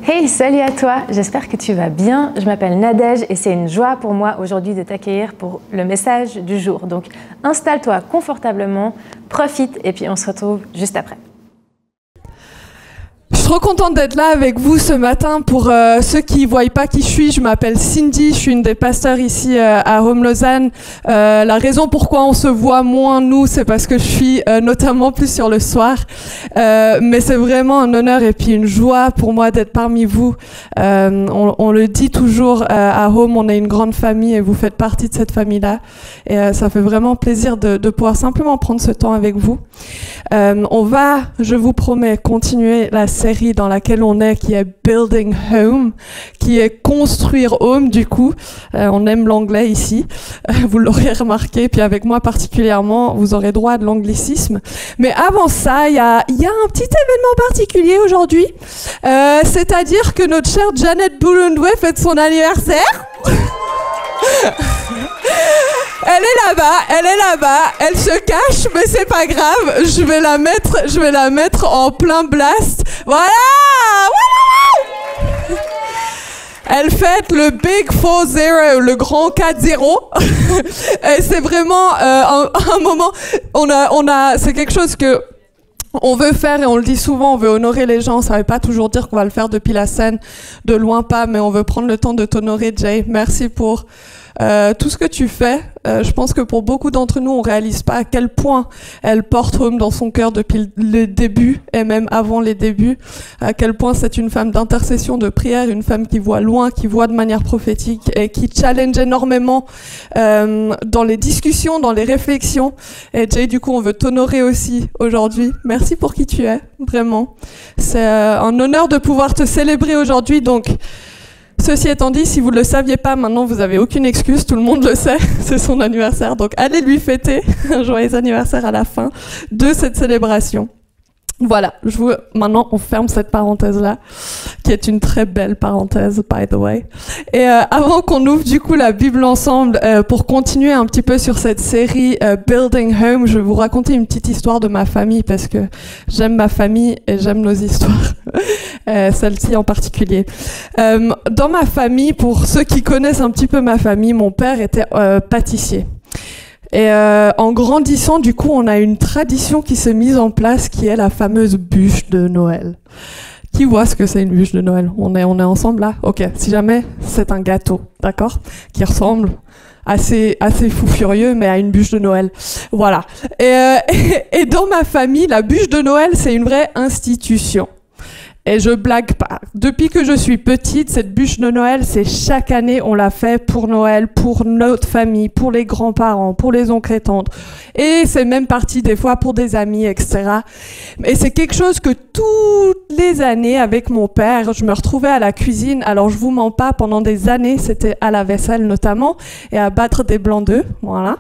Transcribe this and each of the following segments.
Hey, salut à toi, j'espère que tu vas bien. Je m'appelle Nadège et c'est une joie pour moi aujourd'hui de t'accueillir pour le message du jour. Donc installe-toi confortablement, profite et puis on se retrouve juste après. Je suis trop contente d'être là avec vous ce matin. Pour ceux qui ne voient pas qui je m'appelle Cindy, je suis une des pasteurs ici à Home Lausanne. La raison pourquoi on se voit moins, nous, c'est parce que je suis notamment plus sur le soir. Mais c'est vraiment un honneur et puis une joie pour moi d'être parmi vous. On le dit toujours à Home, on est une grande famille et vous faites partie de cette famille-là. Et ça fait vraiment plaisir de pouvoir simplement prendre ce temps avec vous. On va, je vous promets, continuer la série dans laquelle on est, qui est Building Home, qui est construire home, du coup. On aime l'anglais ici, vous l'aurez remarqué, puis avec moi particulièrement, vous aurez droit à de l'anglicisme. Mais avant ça, il y a un petit événement particulier aujourd'hui, c'est-à-dire que notre chère Janet Boulundwe fête son anniversaire. Elle est là-bas, elle se cache, mais c'est pas grave, je vais la mettre en plein blast. Voilà! Wouhou! Elle fête le Big 4-0, le grand 4-0. Et c'est vraiment un moment, c'est quelque chose que on veut faire et on le dit souvent, on veut honorer les gens. Ça ne veut pas toujours dire qu'on va le faire depuis la scène, de loin pas, mais on veut prendre le temps de t'honorer, Jay. Merci pour tout ce que tu fais. Je pense que pour beaucoup d'entre nous, on réalise pas à quel point elle porte Home dans son cœur depuis le début et même avant les débuts. À quel point c'est une femme d'intercession, de prière, une femme qui voit loin, qui voit de manière prophétique et qui challenge énormément dans les discussions, dans les réflexions. Et Jay, du coup, on veut t'honorer aussi aujourd'hui. Merci pour qui tu es, vraiment. C'est un honneur de pouvoir te célébrer aujourd'hui. Donc, ceci étant dit, si vous ne le saviez pas, maintenant vous n'avez aucune excuse, tout le monde le sait, c'est son anniversaire, donc allez lui fêter un joyeux anniversaire à la fin de cette célébration. Voilà, maintenant on ferme cette parenthèse-là, qui est une très belle parenthèse, by the way. Et avant qu'on ouvre du coup la Bible ensemble, pour continuer un petit peu sur cette série Building Home, je vais vous raconter une petite histoire de ma famille, parce que j'aime ma famille et j'aime nos histoires, celle-ci en particulier. Dans ma famille, pour ceux qui connaissent un petit peu ma famille, mon père était pâtissier. Et en grandissant, du coup, on a une tradition qui s'est mise en place, qui est la fameuse bûche de Noël. Qui voit ce que c'est une bûche de Noël? On est ensemble là? Ok, si jamais, c'est un gâteau, d'accord? Qui ressemble assez fou furieux, mais à une bûche de Noël. Voilà. Et dans ma famille, la bûche de Noël, c'est une vraie institution. Et je blague pas. Depuis que je suis petite, cette bûche de Noël, c'est chaque année, on l'a fait pour Noël, pour notre famille, pour les grands-parents, pour les oncles et tantes. Et c'est même parti des fois pour des amis, etc. Et c'est quelque chose que toutes les années, avec mon père, je me retrouvais à la cuisine. Alors, je vous mens pas, pendant des années, c'était à la vaisselle notamment, et à battre des blancs d'œufs, voilà.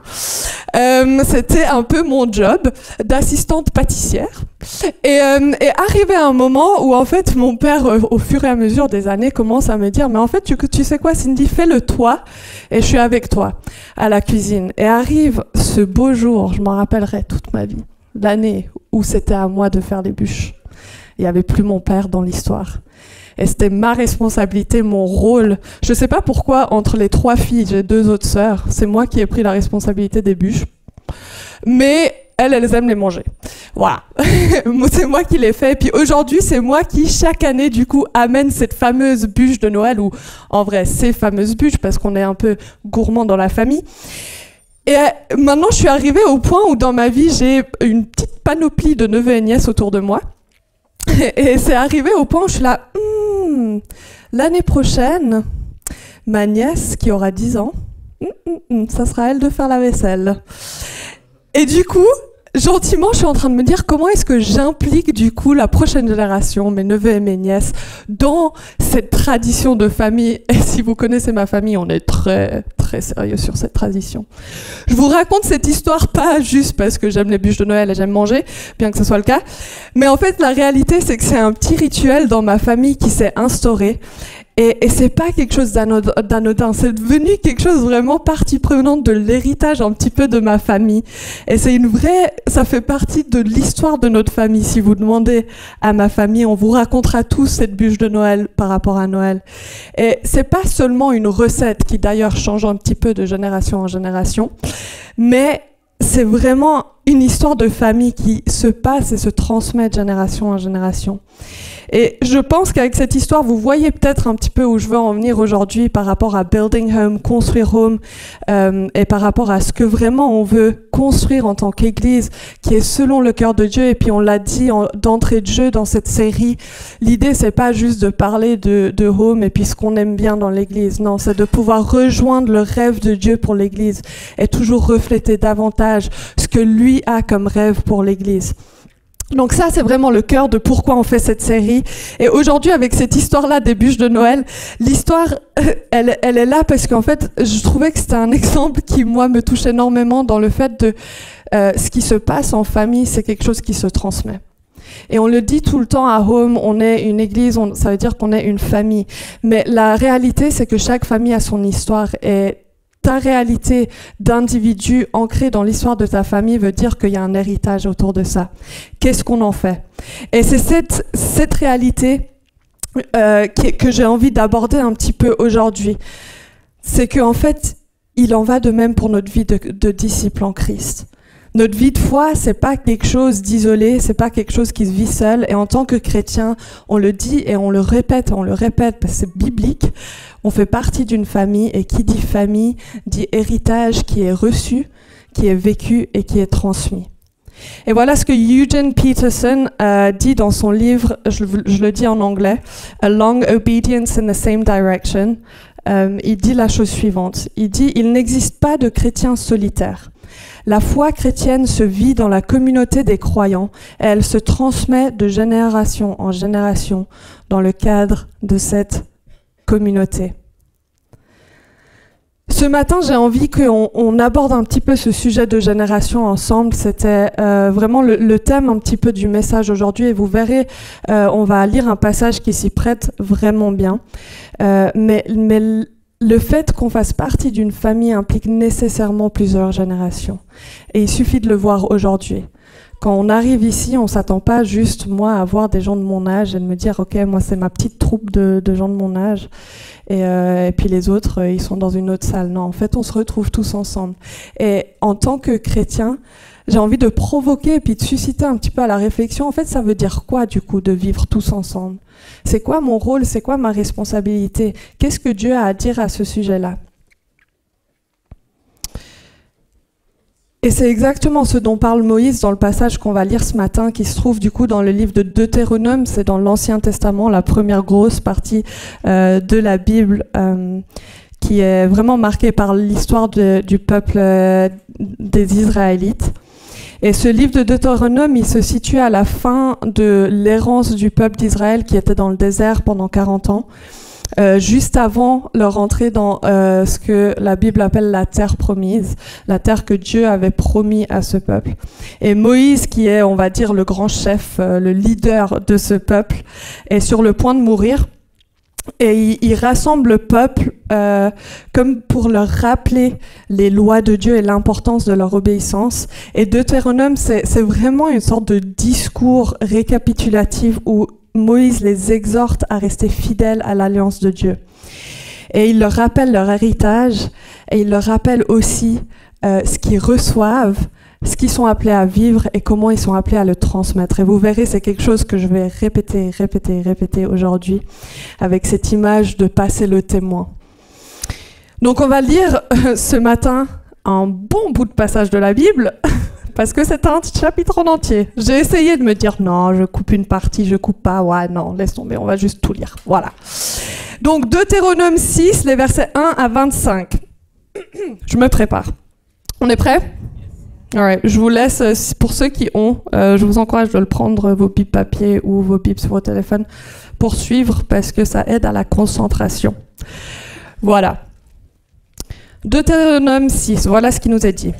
C'était un peu mon job d'assistante pâtissière. Et arrivé à un moment où, en fait, mon père, au fur et à mesure des années, commence à me dire « Mais en fait, tu sais quoi, Cindy, fais-le toi, et je suis avec toi à la cuisine. » Et arrive ce beau jour, je m'en rappellerai toute ma vie, l'année où c'était à moi de faire les bûches. Il n'y avait plus mon père dans l'histoire. Et c'était ma responsabilité, mon rôle. Je ne sais pas pourquoi, entre les 3 filles, j'ai 2 autres sœurs, c'est moi qui ai pris la responsabilité des bûches. Mais elles aiment les manger. Voilà. C'est moi qui les fais. Et puis aujourd'hui, c'est moi qui, chaque année, du coup, amène cette fameuse bûche de Noël, ou en vrai, ces fameuses bûches, parce qu'on est un peu gourmand dans la famille. Et maintenant, je suis arrivée au point où, dans ma vie, j'ai une petite panoplie de neveux et nièces autour de moi. Et c'est arrivé au point où je suis là, l'année prochaine, ma nièce, qui aura 10 ans, ça sera à elle de faire la vaisselle. Et du coup, gentiment, je suis en train de me dire comment est-ce que j'implique du coup la prochaine génération, mes neveux et mes nièces, dans cette tradition de famille. Et si vous connaissez ma famille, on est très très sérieux sur cette tradition. Je vous raconte cette histoire pas juste parce que j'aime les bûches de Noël et j'aime manger, bien que ce soit le cas, mais en fait la réalité c'est que c'est un petit rituel dans ma famille qui s'est instauré. Et c'est pas quelque chose d'anodin, c'est devenu quelque chose vraiment partie prenante de l'héritage un petit peu de ma famille. Et c'est ça fait partie de l'histoire de notre famille. Si vous demandez à ma famille, on vous racontera tous cette bûche de Noël par rapport à Noël. Et c'est pas seulement une recette qui d'ailleurs change un petit peu de génération en génération, mais c'est vraiment une histoire de famille qui se passe et se transmet de génération en génération. Et je pense qu'avec cette histoire, vous voyez peut-être un petit peu où je veux en venir aujourd'hui par rapport à building home, construire home, et par rapport à ce que vraiment on veut construire en tant qu'Église, qui est selon le cœur de Dieu. Et puis on l'a dit d'entrée de jeu dans cette série, l'idée c'est pas juste de parler de home et puis ce qu'on aime bien dans l'Église. Non, c'est de pouvoir rejoindre le rêve de Dieu pour l'Église et toujours refléter davantage ce que lui a comme rêve pour l'Église. Donc ça, c'est vraiment le cœur de pourquoi on fait cette série. Et aujourd'hui, avec cette histoire-là des bûches de Noël, l'histoire, elle est là parce qu'en fait, je trouvais que c'était un exemple qui, moi, me touche énormément dans le fait de ce qui se passe en famille, c'est quelque chose qui se transmet. Et on le dit tout le temps à Home, on est une église, ça veut dire qu'on est une famille. Mais la réalité, c'est que chaque famille a son histoire et ta réalité d'individu ancrée dans l'histoire de ta famille veut dire qu'il y a un héritage autour de ça. Qu'est-ce qu'on en fait? Et c'est cette réalité que j'ai envie d'aborder un petit peu aujourd'hui. C'est qu'en fait, il en va de même pour notre vie de disciple en Christ. Notre vie de foi, c'est pas quelque chose d'isolé, c'est pas quelque chose qui se vit seul. Et en tant que chrétien, on le dit et on le répète parce que c'est biblique. On fait partie d'une famille et qui dit famille dit héritage qui est reçu, qui est vécu et qui est transmis. Et voilà ce que Eugene Peterson dit dans son livre, je le dis en anglais, A Long Obedience in the Same Direction. Il dit la chose suivante. Il dit « Il n'existe pas de chrétien solitaire. La foi chrétienne se vit dans la communauté des croyants et elle se transmet de génération en génération dans le cadre de cette communauté. » Ce matin, j'ai envie qu'on aborde un petit peu ce sujet de génération ensemble. C'était vraiment le thème un petit peu du message aujourd'hui. Et vous verrez, on va lire un passage qui s'y prête vraiment bien. Mais le fait qu'on fasse partie d'une famille implique nécessairement plusieurs générations. Et il suffit de le voir aujourd'hui. Quand on arrive ici, on ne s'attend pas juste, moi, à voir des gens de mon âge et de me dire « Ok, moi, c'est ma petite troupe de gens de mon âge. » Et puis les autres, ils sont dans une autre salle. Non, en fait, on se retrouve tous ensemble. Et en tant que chrétien, j'ai envie de provoquer et puis de susciter un petit peu à la réflexion. En fait, ça veut dire quoi, du coup, de vivre tous ensemble? C'est quoi mon rôle? C'est quoi ma responsabilité? Qu'est-ce que Dieu a à dire à ce sujet-là? Et c'est exactement ce dont parle Moïse dans le passage qu'on va lire ce matin, qui se trouve du coup dans le livre de Deutéronome, c'est dans l'Ancien Testament, la première grosse partie de la Bible, qui est vraiment marquée par l'histoire du peuple des Israélites. Et ce livre de Deutéronome, il se situe à la fin de l'errance du peuple d'Israël qui était dans le désert pendant 40 ans. Juste avant leur entrée dans ce que la Bible appelle la terre promise, la terre que Dieu avait promis à ce peuple. Et Moïse, qui est, on va dire, le grand chef, le leader de ce peuple, est sur le point de mourir. Et il rassemble le peuple comme pour leur rappeler les lois de Dieu et l'importance de leur obéissance. Et Deutéronome, c'est vraiment une sorte de discours récapitulatif où Moïse les exhorte à rester fidèles à l'alliance de Dieu. Et il leur rappelle leur héritage et il leur rappelle aussi ce qu'ils reçoivent, ce qu'ils sont appelés à vivre et comment ils sont appelés à le transmettre. Et vous verrez, c'est quelque chose que je vais répéter aujourd'hui avec cette image de passer le témoin. Donc on va lire ce matin un bon bout de passage de la Bible parce que c'est un chapitre en entier. J'ai essayé de me dire non, je coupe une partie, je coupe pas, ouais non, laisse tomber, on va juste tout lire. Voilà. Donc Deutéronome 6, les versets 1 à 25. Je me prépare. On est prêts? Alright, je vous laisse, pour ceux qui ont, je vous encourage de le prendre, vos bips papier ou vos bips sur votre téléphone, pour suivre, parce que ça aide à la concentration. Voilà. Deutéronome 6, voilà ce qui nous est dit.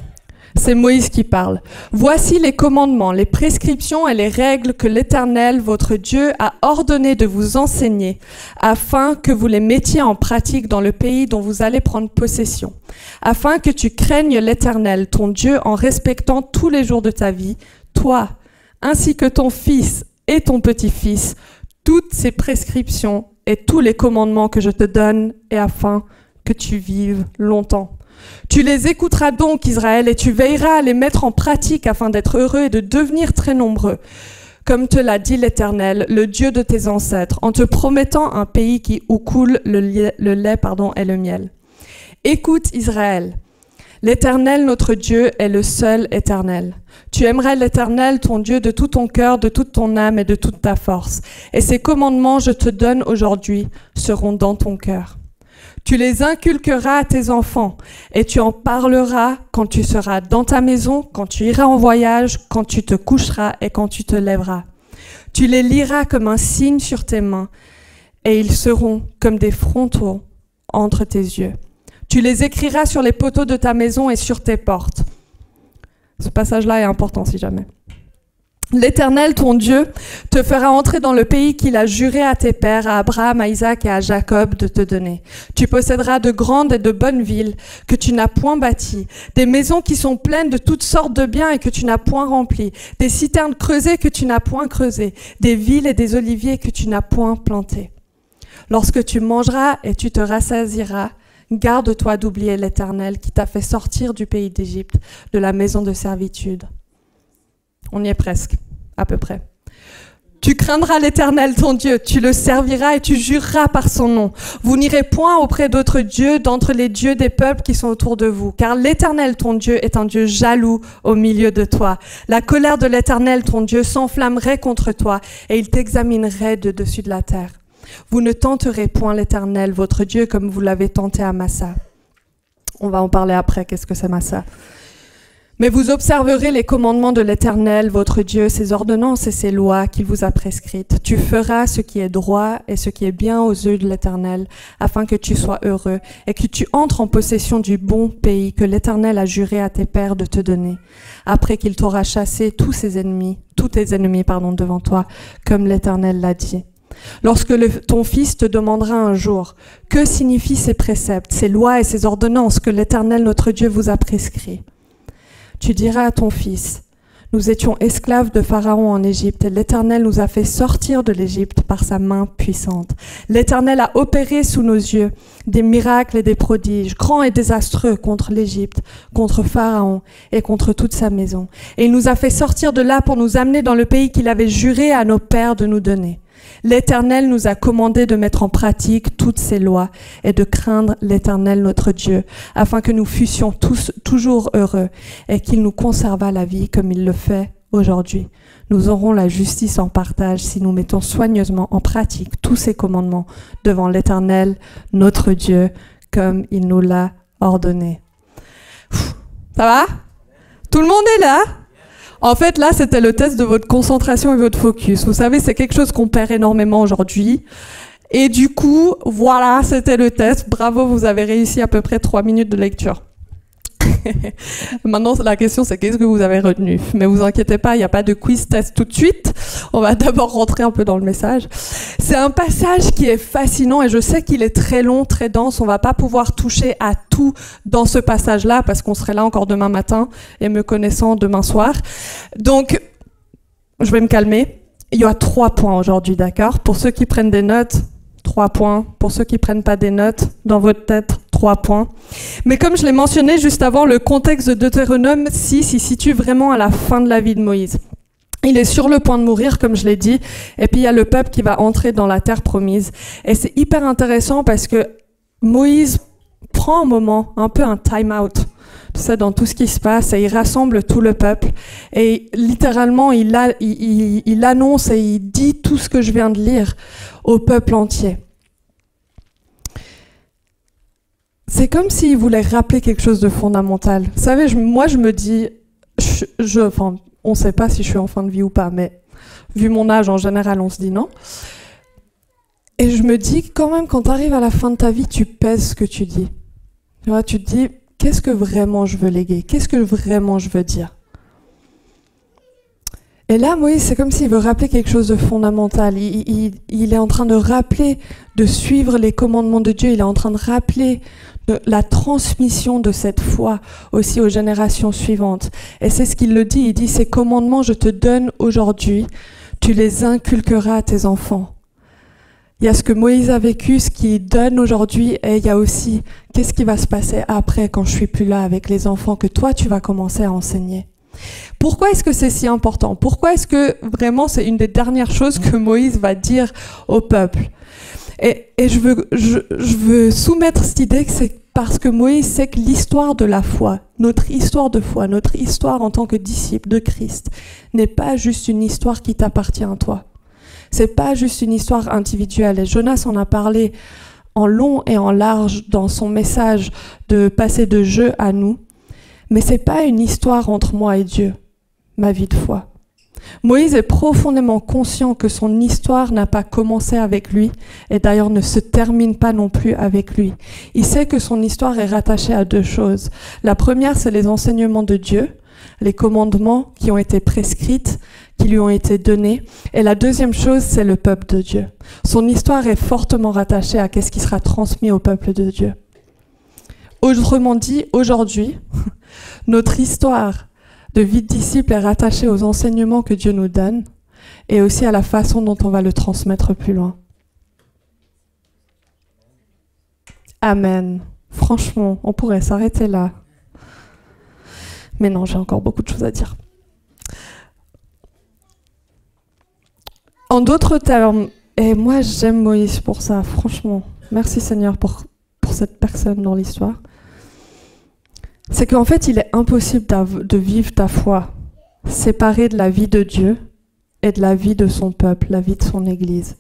C'est Moïse qui parle. « Voici les commandements, les prescriptions et les règles que l'Éternel, votre Dieu, a ordonné de vous enseigner, afin que vous les mettiez en pratique dans le pays dont vous allez prendre possession, afin que tu craignes l'Éternel, ton Dieu, en respectant tous les jours de ta vie, toi, ainsi que ton fils et ton petit-fils, toutes ces prescriptions et tous les commandements que je te donne, et afin que tu vives longtemps. Tu les écouteras donc, Israël, et tu veilleras à les mettre en pratique afin d'être heureux et de devenir très nombreux, comme te l'a dit l'Éternel, le Dieu de tes ancêtres, en te promettant un pays où coule le lait et le miel. Écoute, Israël, l'Éternel, notre Dieu, est le seul éternel. Tu aimeras l'Éternel, ton Dieu, de tout ton cœur, de toute ton âme et de toute ta force. Et ces commandements, je te donne aujourd'hui, seront dans ton cœur. Tu les inculqueras à tes enfants et tu en parleras quand tu seras dans ta maison, quand tu iras en voyage, quand tu te coucheras et quand tu te lèveras. Tu les liras comme un signe sur tes mains et ils seront comme des frontons entre tes yeux. Tu les écriras sur les poteaux de ta maison et sur tes portes. Ce passage-là est important si jamais. L'Éternel, ton Dieu, te fera entrer dans le pays qu'il a juré à tes pères, à Abraham, à Isaac et à Jacob de te donner. Tu posséderas de grandes et de bonnes villes que tu n'as point bâties, des maisons qui sont pleines de toutes sortes de biens et que tu n'as point remplies, des citernes creusées que tu n'as point creusées, des villes et des oliviers que tu n'as point plantés. Lorsque tu mangeras et tu te rassasieras, garde-toi d'oublier l'Éternel qui t'a fait sortir du pays d'Égypte, de la maison de servitude. On y est presque, à peu près. Tu craindras l'Éternel, ton Dieu, tu le serviras et tu jureras par son nom. Vous n'irez point auprès d'autres dieux, d'entre les dieux des peuples qui sont autour de vous, car l'Éternel, ton Dieu, est un Dieu jaloux au milieu de toi. La colère de l'Éternel, ton Dieu, s'enflammerait contre toi et il t'examinerait de dessus de la terre. Vous ne tenterez point l'Éternel, votre Dieu, comme vous l'avez tenté à Massa. On va en parler après, qu'est-ce que c'est Massa? Mais vous observerez les commandements de l'Éternel, votre Dieu, ses ordonnances et ses lois qu'il vous a prescrites. Tu feras ce qui est droit et ce qui est bien aux yeux de l'Éternel, afin que tu sois heureux et que tu entres en possession du bon pays que l'Éternel a juré à tes pères de te donner, après qu'il t'aura chassé tous tes ennemis devant toi, comme l'Éternel l'a dit. Lorsque ton fils te demandera un jour, que signifient ces préceptes, ces lois et ces ordonnances que l'Éternel notre Dieu vous a prescrits? Tu diras à ton fils, nous étions esclaves de Pharaon en Égypte et l'Éternel nous a fait sortir de l'Égypte par sa main puissante. L'Éternel a opéré sous nos yeux des miracles et des prodiges, grands et désastreux contre l'Égypte, contre Pharaon et contre toute sa maison. Et il nous a fait sortir de là pour nous amener dans le pays qu'il avait juré à nos pères de nous donner. L'Éternel nous a commandé de mettre en pratique toutes ces lois et de craindre l'Éternel notre Dieu, afin que nous fussions tous toujours heureux et qu'il nous conservât la vie comme il le fait aujourd'hui. Nous aurons la justice en partage si nous mettons soigneusement en pratique tous ces commandements devant l'Éternel notre Dieu, comme il nous l'a ordonné. Ça va? Tout le monde est là? En fait, là, c'était le test de votre concentration et votre focus. Vous savez, c'est quelque chose qu'on perd énormément aujourd'hui. Et du coup, voilà, c'était le test. Bravo, vous avez réussi à peu près 3 minutes de lecture. Maintenant, la question, c'est qu'est-ce que vous avez retenu? Mais vous inquiétez pas, il n'y a pas de quiz test tout de suite. On va d'abord rentrer un peu dans le message. C'est un passage qui est fascinant et je sais qu'il est très long, très dense. On va pas pouvoir toucher à tout dans ce passage-là parce qu'on serait là encore demain matin et me connaissant demain soir. Donc, je vais me calmer. Il y a 3 points aujourd'hui, d'accord? Pour ceux qui prennent des notes, 3 points. Pour ceux qui prennent pas des notes, dans votre tête, 3 points. Mais comme je l'ai mentionné juste avant, le contexte de Deutéronome 6, il situe vraiment à la fin de la vie de Moïse. Il est sur le point de mourir, comme je l'ai dit, et puis il y a le peuple qui va entrer dans la terre promise. Et c'est hyper intéressant parce que Moïse prend un moment, un peu un time-out, tu sais, dans tout ce qui se passe, et il rassemble tout le peuple. Et littéralement, il annonce et il dit tout ce que je viens de lire au peuple entier. C'est comme s'il voulait rappeler quelque chose de fondamental. Vous savez, moi je me dis, enfin, on ne sait pas si je suis en fin de vie ou pas, mais vu mon âge en général, on se dit non. Et je me dis quand même, quand tu arrives à la fin de ta vie, tu pèses ce que tu dis. Tu vois, tu te dis, qu'est-ce que vraiment je veux léguer? Qu'est-ce que vraiment je veux dire? Et là, Moïse, c'est comme s'il veut rappeler quelque chose de fondamental. Il est en train de rappeler, de suivre les commandements de Dieu. Il est en train de rappeler la transmission de cette foi aussi aux générations suivantes. Et c'est ce qu'il le dit. Il dit, ces commandements, je te donne aujourd'hui, tu les inculqueras à tes enfants. Il y a ce que Moïse a vécu, ce qu'il donne aujourd'hui, et il y a aussi qu'est-ce qui va se passer après quand je suis plus là avec les enfants que toi, tu vas commencer à enseigner. Pourquoi est-ce que c'est si important? Pourquoi est-ce que vraiment c'est une des dernières choses que Moïse va dire au peuple? Et je veux soumettre cette idée que c'est parce que Moïse sait que l'histoire de la foi, notre histoire de foi, notre histoire en tant que disciple de Christ, n'est pas juste une histoire qui t'appartient à toi. C'est pas juste une histoire individuelle. Et Jonas en a parlé en long et en large dans son message de passer de jeu à nous. Mais c'est pas une histoire entre moi et Dieu, ma vie de foi. Moïse est profondément conscient que son histoire n'a pas commencé avec lui et d'ailleurs ne se termine pas non plus avec lui. Il sait que son histoire est rattachée à deux choses. La première, c'est les enseignements de Dieu, les commandements qui ont été prescrits, qui lui ont été donnés. Et la deuxième chose, c'est le peuple de Dieu. Son histoire est fortement rattachée à ce qui sera transmis au peuple de Dieu. Autrement dit, aujourd'hui, notre histoire de vie de disciple est rattachée aux enseignements que Dieu nous donne et aussi à la façon dont on va le transmettre plus loin. Amen. Franchement, on pourrait s'arrêter là. Mais non, j'ai encore beaucoup de choses à dire. En d'autres termes, et moi j'aime Moïse pour ça, franchement. Merci Seigneur pour cette personne dans l'histoire. C'est qu'en fait, il est impossible de vivre ta foi séparée de la vie de Dieu et de la vie de son peuple, la vie de son Église.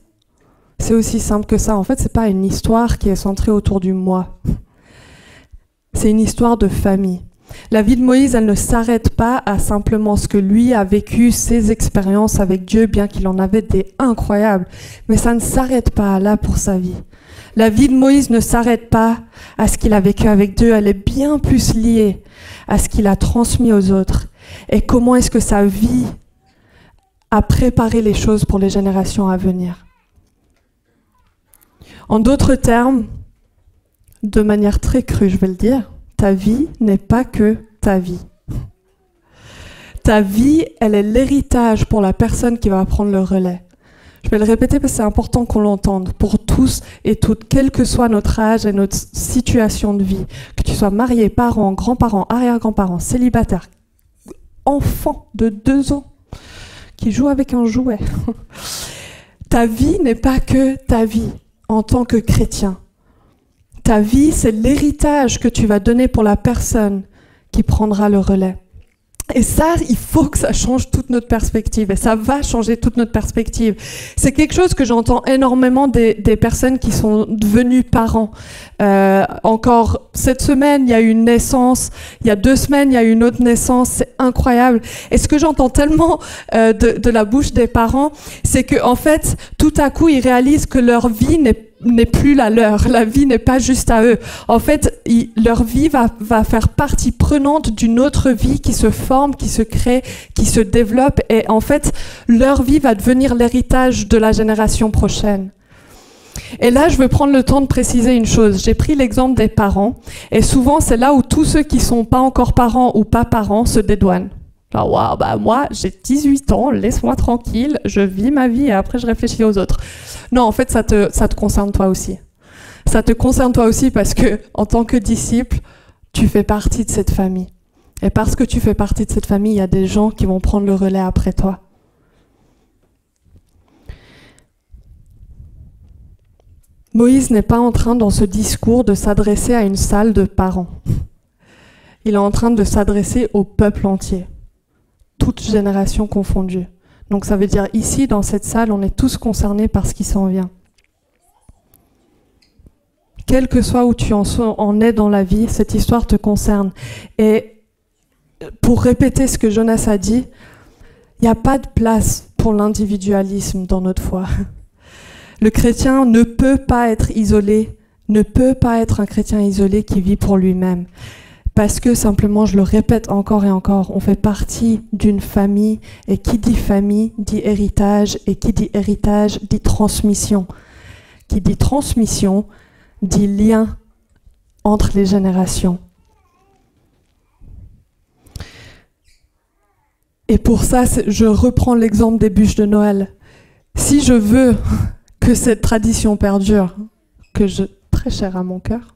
C'est aussi simple que ça. En fait, c'est pas une histoire qui est centrée autour du moi. C'est une histoire de famille. La vie de Moïse, elle ne s'arrête pas à simplement ce que lui a vécu, ses expériences avec Dieu, bien qu'il en avait des incroyables. Mais ça ne s'arrête pas là pour sa vie. La vie de Moïse ne s'arrête pas à ce qu'il a vécu avec Dieu, elle est bien plus liée à ce qu'il a transmis aux autres. Et comment est-ce que sa vie a préparé les choses pour les générations à venir. En d'autres termes, de manière très crue, je vais le dire, ta vie n'est pas que ta vie. Ta vie, elle est l'héritage pour la personne qui va prendre le relais. Je vais le répéter parce que c'est important qu'on l'entende pour tous et toutes, quel que soit notre âge et notre situation de vie. Que tu sois marié, parent, grand-parent, arrière-grand-parent, célibataire, enfant de 2 ans qui joue avec un jouet. Ta vie n'est pas que ta vie en tant que chrétien. Ta vie, c'est l'héritage que tu vas donner pour la personne qui prendra le relais. Et ça, il faut que ça change toute notre perspective. Et ça va changer toute notre perspective. C'est quelque chose que j'entends énormément des personnes qui sont devenues parents. Encore cette semaine, il y a eu une naissance. Il y a 2 semaines, il y a eu une autre naissance. C'est incroyable. Et ce que j'entends tellement de la bouche des parents, c'est que en fait, tout à coup, ils réalisent que leur vie n'est plus la leur. La vie n'est pas juste à eux. En fait, leur vie va faire partie prenante d'une autre vie qui se forme, qui se crée, qui se développe. Et en fait, leur vie va devenir l'héritage de la génération prochaine. Et là, je veux prendre le temps de préciser une chose. J'ai pris l'exemple des parents. Et souvent, c'est là où tous ceux qui sont pas encore parents ou pas parents se dédouanent. Genre, waouh, bah moi, j'ai 18 ans, laisse-moi tranquille, je vis ma vie et après je réfléchis aux autres. Non, en fait, ça te concerne toi aussi. Ça te concerne toi aussi parce que, en tant que disciple, tu fais partie de cette famille. Et parce que tu fais partie de cette famille, il y a des gens qui vont prendre le relais après toi. Moïse n'est pas en train, dans ce discours, de s'adresser à une salle de parents. Il est en train de s'adresser au peuple entier. Toutes générations confondues. Donc ça veut dire ici, dans cette salle, on est tous concernés par ce qui s'en vient. Quel que soit où tu en es dans la vie, cette histoire te concerne. Et pour répéter ce que Jonas a dit, il n'y a pas de place pour l'individualisme dans notre foi. Le chrétien ne peut pas être isolé, ne peut pas être un chrétien isolé qui vit pour lui-même. parce que simplement, je le répète encore et encore, on fait partie d'une famille, et qui dit famille dit héritage, et qui dit héritage dit transmission. Qui dit transmission dit lien entre les générations. Et pour ça, je reprends l'exemple des bûches de Noël. Si je veux que cette tradition perdure, très chère à mon cœur,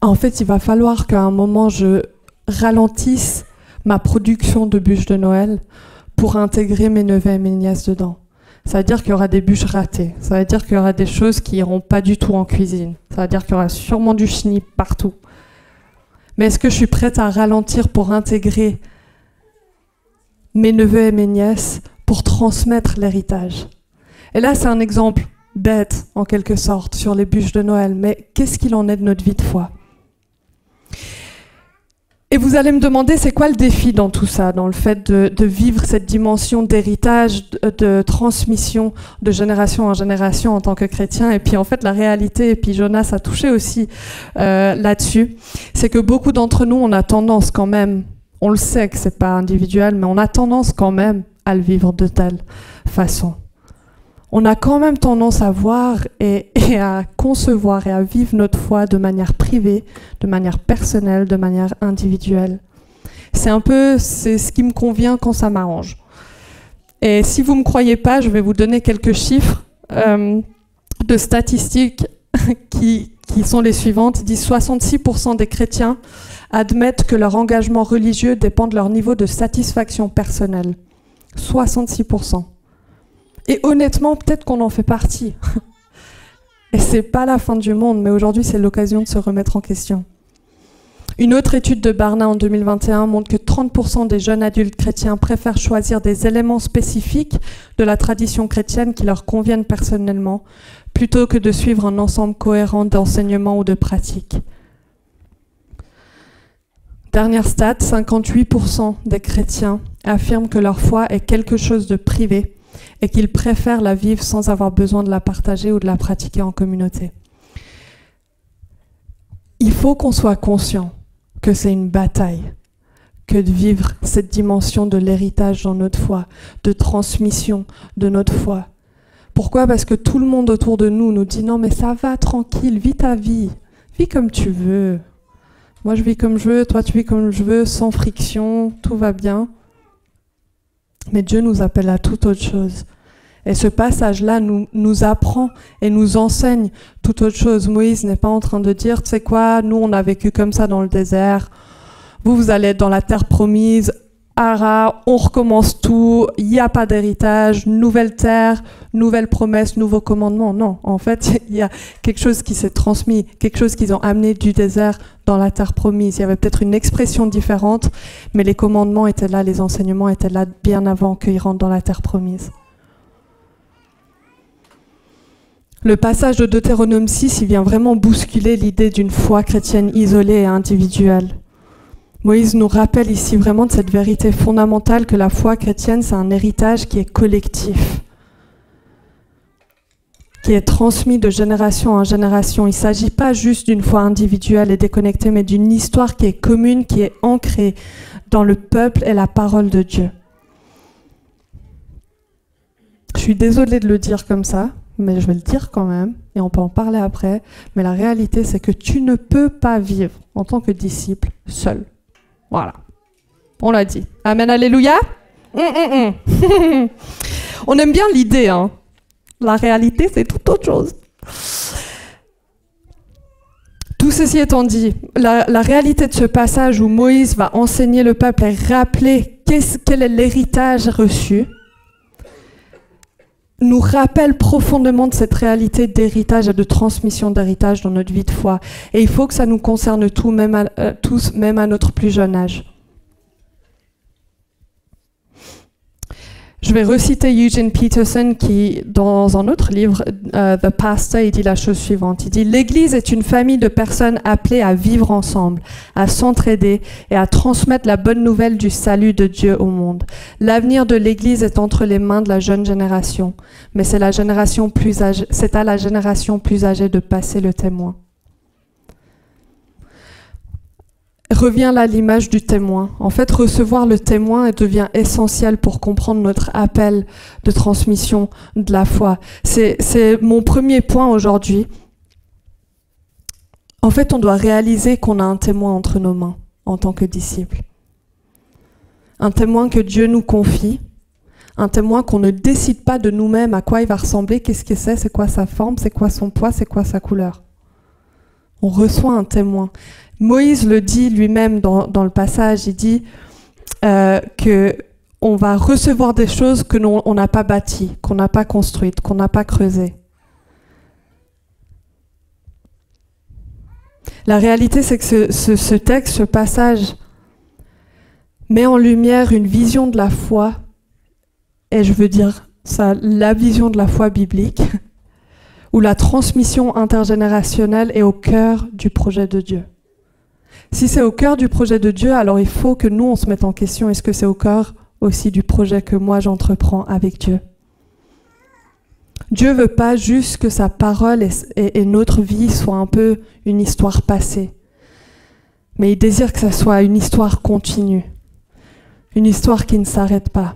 en fait, il va falloir qu'à un moment, je ralentisse ma production de bûches de Noël pour intégrer mes neveux et mes nièces dedans. Ça veut dire qu'il y aura des bûches ratées. Ça veut dire qu'il y aura des choses qui n'iront pas du tout en cuisine. Ça veut dire qu'il y aura sûrement du chenille partout. Mais est-ce que je suis prête à ralentir pour intégrer mes neveux et mes nièces pour transmettre l'héritage? Et là, c'est un exemple bête, en quelque sorte, sur les bûches de Noël. Mais qu'est-ce qu'il en est de notre vie de foi? Et vous allez me demander, c'est quoi le défi dans tout ça, dans le fait de vivre cette dimension d'héritage, de transmission de génération en génération en tant que chrétien? Et puis en fait, la réalité, et puis Jonas a touché aussi là-dessus, c'est que beaucoup d'entre nous, on a tendance quand même, on le sait que c'est pas individuel, mais on a tendance quand même à le vivre de telle façon. On a quand même tendance à voir et à concevoir et à vivre notre foi de manière privée, de manière personnelle, de manière individuelle. C'est ce qui me convient quand ça m'arrange. Et si vous ne me croyez pas, je vais vous donner quelques chiffres de statistiques qui sont les suivantes. Ils disent 66% des chrétiens admettent que leur engagement religieux dépend de leur niveau de satisfaction personnelle. 66%. Et honnêtement, peut-être qu'on en fait partie. Et c'est pas la fin du monde, mais aujourd'hui, c'est l'occasion de se remettre en question. Une autre étude de Barna en 2021 montre que 30% des jeunes adultes chrétiens préfèrent choisir des éléments spécifiques de la tradition chrétienne qui leur conviennent personnellement, plutôt que de suivre un ensemble cohérent d'enseignements ou de pratiques. Dernière stat, 58% des chrétiens affirment que leur foi est quelque chose de privé et qu'ils préfèrent la vivre sans avoir besoin de la partager ou de la pratiquer en communauté. Il faut qu'on soit conscient que c'est une bataille, que de vivre cette dimension de l'héritage dans notre foi, de transmission de notre foi. Pourquoi? Parce que tout le monde autour de nous nous dit « Non mais ça va, tranquille, vis ta vie, vis comme tu veux. Moi je vis comme je veux, toi tu vis comme je veux, sans friction, tout va bien. » Mais Dieu nous appelle à toute autre chose. Et ce passage-là nous apprend et nous enseigne toute autre chose. Moïse n'est pas en train de dire, tu sais quoi, nous on a vécu comme ça dans le désert, vous allez être dans la terre promise, Ara, on recommence tout, il n'y a pas d'héritage, nouvelle terre, nouvelle promesse, nouveau commandement. Non, en fait, il y a quelque chose qui s'est transmis, quelque chose qu'ils ont amené du désert dans la terre promise. Il y avait peut-être une expression différente, mais les commandements étaient là, les enseignements étaient là bien avant qu'ils rentrent dans la terre promise. Le passage de Deutéronome 6, il vient vraiment bousculer l'idée d'une foi chrétienne isolée et individuelle. Moïse nous rappelle ici vraiment de cette vérité fondamentale que la foi chrétienne, c'est un héritage qui est collectif, qui est transmis de génération en génération. Il ne s'agit pas juste d'une foi individuelle et déconnectée, mais d'une histoire qui est commune, qui est ancrée dans le peuple et la parole de Dieu. Je suis désolée de le dire comme ça, mais je vais le dire quand même, et on peut en parler après. Mais la réalité, c'est que tu ne peux pas vivre en tant que disciple seul. Voilà, on l'a dit. Amen, alléluia. On aime bien l'idée, hein. La réalité, c'est tout autre chose. Tout ceci étant dit, la réalité de ce passage où Moïse va enseigner le peuple et rappeler quel est l'héritage reçu, nous rappelle profondément de cette réalité d'héritage et de transmission d'héritage dans notre vie de foi. Et il faut que ça nous concerne tous, même à notre plus jeune âge. Je vais reciter Eugene Peterson qui, dans un autre livre, The Pastor, il dit la chose suivante. Il dit « L'Église est une famille de personnes appelées à vivre ensemble, à s'entraider et à transmettre la bonne nouvelle du salut de Dieu au monde. L'avenir de l'Église est entre les mains de la jeune génération, mais c'est à la génération plus âgée de passer le témoin. » revient là l'image du témoin. En fait, recevoir le témoin devient essentiel pour comprendre notre appel de transmission de la foi. C'est mon premier point aujourd'hui. En fait, on doit réaliser qu'on a un témoin entre nos mains en tant que disciples. Un témoin que Dieu nous confie, un témoin qu'on ne décide pas de nous-mêmes à quoi il va ressembler, qu'est-ce que c'est quoi sa forme, c'est quoi son poids, c'est quoi sa couleur. On reçoit un témoin. Moïse le dit lui-même dans le passage, il dit que on va recevoir des choses que on n'a pas bâties, qu'on n'a pas construites, qu'on n'a pas creusées. La réalité, c'est que ce texte, ce passage, met en lumière une vision de la foi, et je veux dire ça, la vision de la foi biblique, où la transmission intergénérationnelle est au cœur du projet de Dieu. Si c'est au cœur du projet de Dieu, alors il faut que nous, on se mette en question, est-ce que c'est au cœur aussi du projet que moi j'entreprends avec Dieu? Dieu veut pas juste que sa parole et notre vie soient un peu une histoire passée, mais il désire que ça soit une histoire continue, une histoire qui ne s'arrête pas.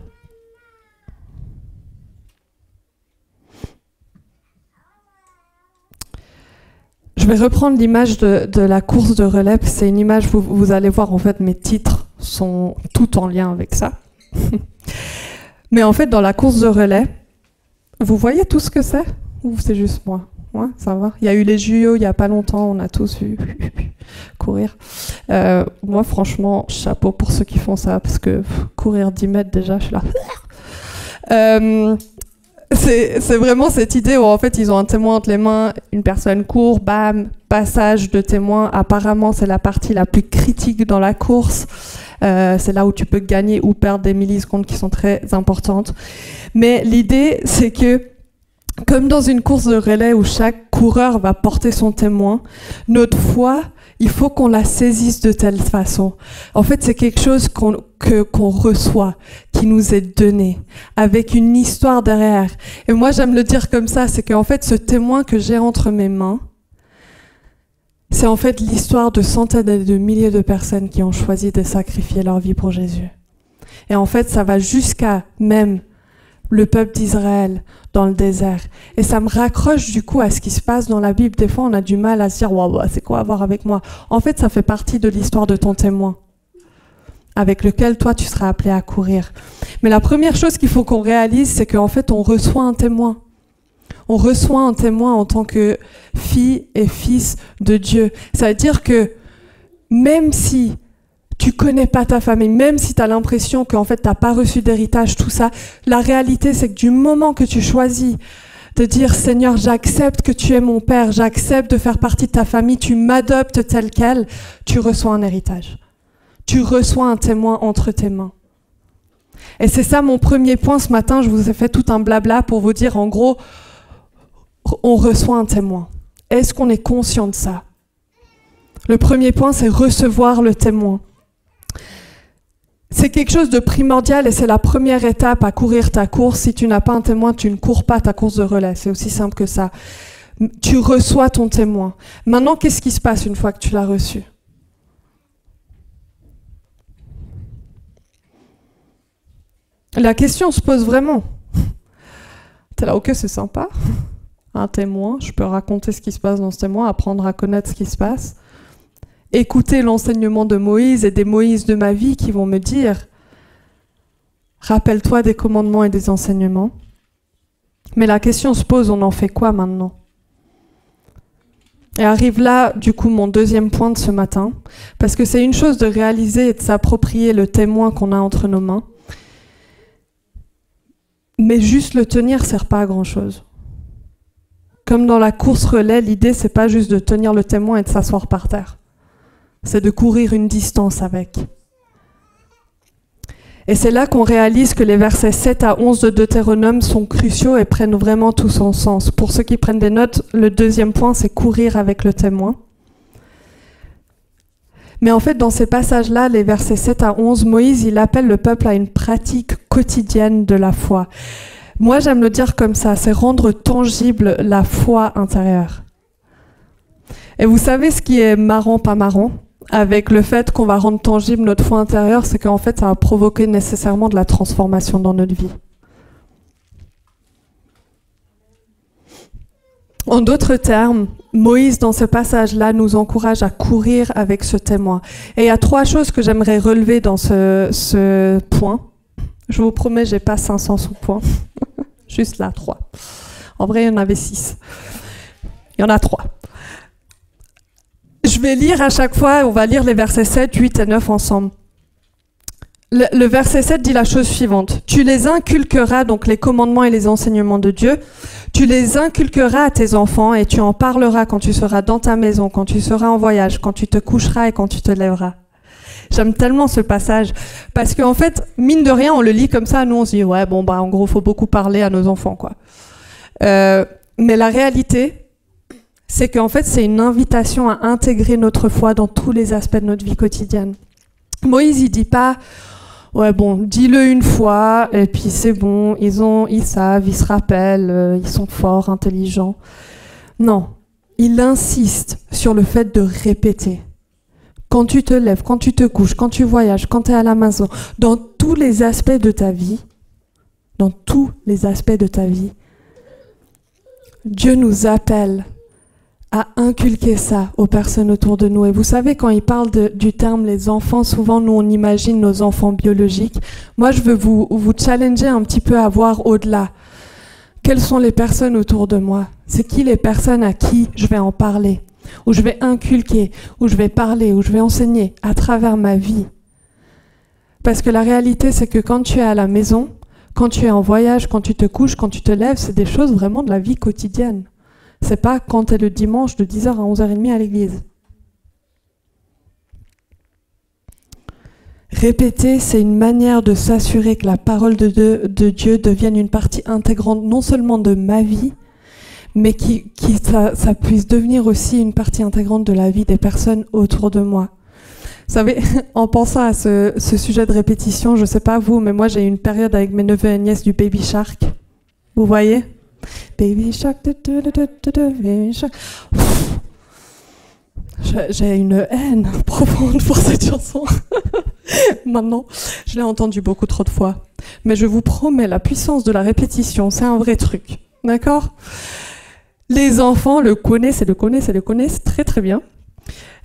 Je vais reprendre l'image de la course de relais. C'est une image, vous allez voir, en fait, mes titres sont tout en lien avec ça. Mais en fait, dans la course de relais, vous voyez tout ce que c'est? Ou c'est juste moi? Ouais, ça va. Il y a eu les JO il n'y a pas longtemps, on a tous vu courir. Moi, franchement, chapeau pour ceux qui font ça, parce que courir 10 mètres déjà, je suis là. C'est vraiment cette idée où en fait ils ont un témoin entre les mains, une personne court, bam, passage de témoin. Apparemment c'est la partie la plus critique dans la course. C'est là où tu peux gagner ou perdre des millisecondes qui sont très importantes. Mais l'idée c'est que comme dans une course de relais où chaque coureur va porter son témoin, notre foi, il faut qu'on la saisisse de telle façon. En fait, c'est quelque chose qu'on reçoit, qui nous est donné, avec une histoire derrière. Et moi, j'aime le dire comme ça, c'est qu'en fait, ce témoin que j'ai entre mes mains, c'est en fait l'histoire de centaines et de milliers de personnes qui ont choisi de sacrifier leur vie pour Jésus. Et en fait, ça va jusqu'à même le peuple d'Israël dans le désert. Et ça me raccroche du coup à ce qui se passe dans la Bible. Des fois, on a du mal à se dire wow, c'est quoi à voir avec moi? En fait, ça fait partie de l'histoire de ton témoin, avec lequel toi, tu seras appelé à courir. Mais la première chose qu'il faut qu'on réalise, c'est qu'en fait, on reçoit un témoin. On reçoit un témoin en tant que fille et fils de Dieu. Ça veut dire que même si tu connais pas ta famille, même si tu as l'impression qu'en fait t'as pas reçu d'héritage, tout ça, la réalité c'est que du moment que tu choisis de dire Seigneur, j'accepte que tu es mon père, j'accepte de faire partie de ta famille, tu m'adoptes tel quel, tu reçois un héritage. Tu reçois un témoin entre tes mains. Et c'est ça mon premier point ce matin, je vous ai fait tout un blabla pour vous dire en gros, on reçoit un témoin. Est-ce qu'on est conscient de ça? Le premier point c'est recevoir le témoin. C'est quelque chose de primordial et c'est la première étape à courir ta course. Si tu n'as pas un témoin, tu ne cours pas ta course de relais. C'est aussi simple que ça. Tu reçois ton témoin. Maintenant, qu'est-ce qui se passe une fois que tu l'as reçu? La question se pose vraiment. T'es là, ok, c'est sympa. Un témoin, je peux raconter ce qui se passe dans ce témoin, apprendre à connaître ce qui se passe. Écouter l'enseignement de Moïse et des Moïse de ma vie qui vont me dire « Rappelle-toi des commandements et des enseignements. » Mais la question se pose, on en fait quoi maintenant? Et arrive là, du coup, mon deuxième point de ce matin, parce que c'est une chose de réaliser et de s'approprier le témoin qu'on a entre nos mains, mais juste le tenir ne sert pas à grand-chose. Comme dans la course relais, l'idée, c'est pas juste de tenir le témoin et de s'asseoir par terre. C'est de courir une distance avec. Et c'est là qu'on réalise que les versets 7 à 11 de Deutéronome sont cruciaux et prennent vraiment tout son sens. Pour ceux qui prennent des notes, le deuxième point, c'est courir avec le témoin. Mais en fait, dans ces passages-là, les versets 7 à 11, Moïse, il appelle le peuple à une pratique quotidienne de la foi. Moi, j'aime le dire comme ça, c'est rendre tangible la foi intérieure. Et vous savez ce qui est marrant, pas marrant? avec le fait qu'on va rendre tangible notre foi intérieure, c'est qu'en fait, ça va provoquer nécessairement de la transformation dans notre vie. En d'autres termes, Moïse, dans ce passage-là, nous encourage à courir avec ce témoin. Et il y a 3 choses que j'aimerais relever dans ce point. Je vous promets, j'ai pas 500 sous-points. Juste là, 3. En vrai, il y en avait 6. Il y en a 3. Je vais lire à chaque fois, on va lire les versets 7, 8 et 9 ensemble. Le verset 7 dit la chose suivante. « Tu les inculqueras, donc les commandements et les enseignements de Dieu, tu les inculqueras à tes enfants et tu en parleras quand tu seras dans ta maison, quand tu seras en voyage, quand tu te coucheras et quand tu te lèveras. » J'aime tellement ce passage parce qu'en fait, mine de rien, on le lit comme ça, nous on se dit « ouais, bon, bah en gros, faut beaucoup parler à nos enfants, quoi. » Mais la réalité, c'est qu'en fait, c'est une invitation à intégrer notre foi dans tous les aspects de notre vie quotidienne. Moïse, il dit pas « ouais, bon, dis-le une fois, et puis c'est bon, ils savent, ils se rappellent, ils sont forts, intelligents. » Non, il insiste sur le fait de répéter. Quand tu te lèves, quand tu te couches, quand tu voyages, quand tu es à la maison, dans tous les aspects de ta vie, Dieu nous appelle à inculquer ça aux personnes autour de nous. Et vous savez, quand il parle du terme les enfants, souvent nous on imagine nos enfants biologiques. Moi je veux vous challenger un petit peu à voir au-delà. Quelles sont les personnes autour de moi? C'est qui les personnes à qui je vais en parler, où je vais inculquer, où je vais parler, où je vais enseigner à travers ma vie? Parce que la réalité c'est que quand tu es à la maison, quand tu es en voyage, quand tu te couches, quand tu te lèves, c'est des choses vraiment de la vie quotidienne. C'est pas quand tu es le dimanche de 10h à 11h30 à l'église. Répéter, c'est une manière de s'assurer que la parole de Dieu devienne une partie intégrante non seulement de ma vie, mais ça puisse devenir aussi une partie intégrante de la vie des personnes autour de moi. Vous savez, en pensant à ce sujet de répétition, je sais pas vous, mais moi j'ai eu une période avec mes neveux et nièces du Baby Shark. Vous voyez ? Baby Shark, Baby Shark. J'ai une haine profonde pour cette chanson. Maintenant, je l'ai entendue beaucoup trop de fois. Mais je vous promets, la puissance de la répétition, c'est un vrai truc. D'accord ? Les enfants le connaissent très très bien.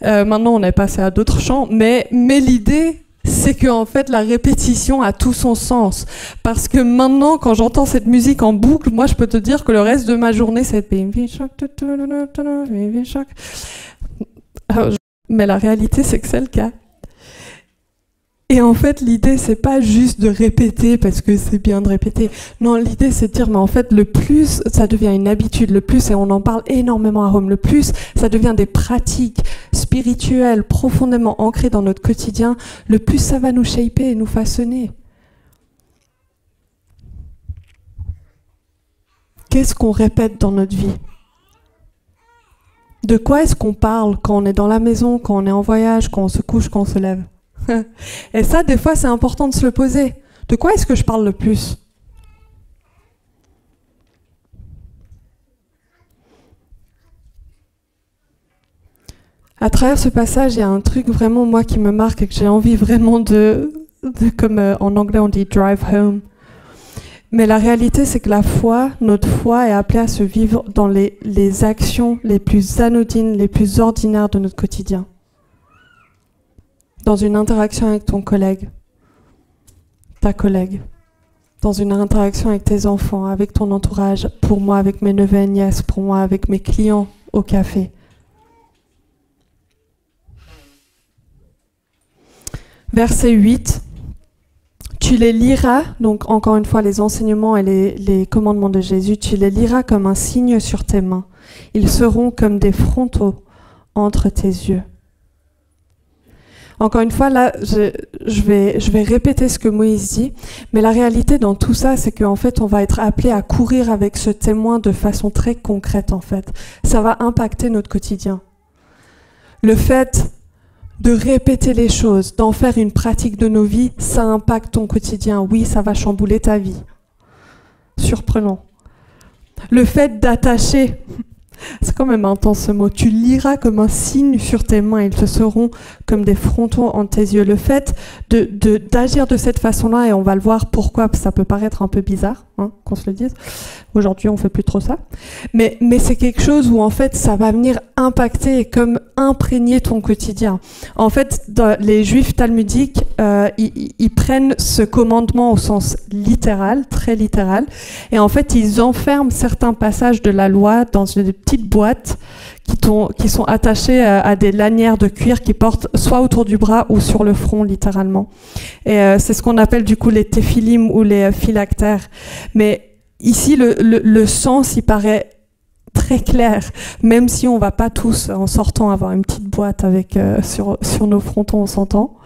Maintenant, on est passé à d'autres chants, mais l'idée, c'est que en fait, la répétition a tout son sens. Parce que maintenant, quand j'entends cette musique en boucle, moi, je peux te dire que le reste de ma journée, c'est Baby Shark, Baby Shark. Mais la réalité, c'est que c'est le cas. Et en fait, l'idée, c'est pas juste de répéter parce que c'est bien de répéter. Non, l'idée, c'est de dire, mais en fait, le plus, ça devient une habitude, le plus, et on en parle énormément à Rome, le plus, ça devient des pratiques spirituelles profondément ancrées dans notre quotidien, le plus ça va nous shaper et nous façonner. Qu'est-ce qu'on répète dans notre vie ? De quoi est-ce qu'on parle quand on est dans la maison, quand on est en voyage, quand on se couche, quand on se lève ? Et ça, des fois, c'est important de se le poser. De quoi est-ce que je parle le plus ? À travers ce passage, il y a un truc vraiment, moi, qui me marque et que j'ai envie vraiment de comme en anglais on dit « drive home ». Mais la réalité, c'est que la foi, notre foi est appelée à se vivre dans les actions les plus anodines, les plus ordinaires de notre quotidien. Dans une interaction avec ton collègue, ta collègue, dans une interaction avec tes enfants, avec ton entourage, pour moi avec mes neveux et nièces, pour moi avec mes clients au café. Verset 8, tu les liras, donc encore une fois les enseignements et les commandements de Jésus, tu les liras comme un signe sur tes mains. Ils seront comme des frontaux entre tes yeux. Encore une fois, là, je vais répéter ce que Moïse dit, mais la réalité dans tout ça, c'est qu'en fait, on va être appelé à courir avec ce témoin de façon très concrète, en fait. Ça va impacter notre quotidien. Le fait de répéter les choses, d'en faire une pratique de nos vies, ça impacte ton quotidien. Oui, ça va chambouler ta vie. Surprenant. Le fait d'attacher C'est quand même intense ce mot. Tu liras comme un signe sur tes mains, ils te seront comme des frontons en tes yeux. Le fait d'agir de cette façon-là, et on va le voir pourquoi ça peut paraître un peu bizarre, hein, qu'on se le dise. Aujourd'hui, on fait plus trop ça. Mais c'est quelque chose où en fait, ça va venir impacter et comme imprégner ton quotidien. En fait, les Juifs talmudiques, ils prennent ce commandement au sens littéral, très littéral, et en fait, ils enferment certains passages de la loi dans une petites boîtes qui sont attachées à des lanières de cuir qui portent soit autour du bras ou sur le front, littéralement. Et c'est ce qu'on appelle du coup les téphilim ou les phylactères. Mais ici, le sens, il paraît très clair, même si on va pas tous, en sortant, avoir une petite boîte avec sur nos frontons, on s'entend.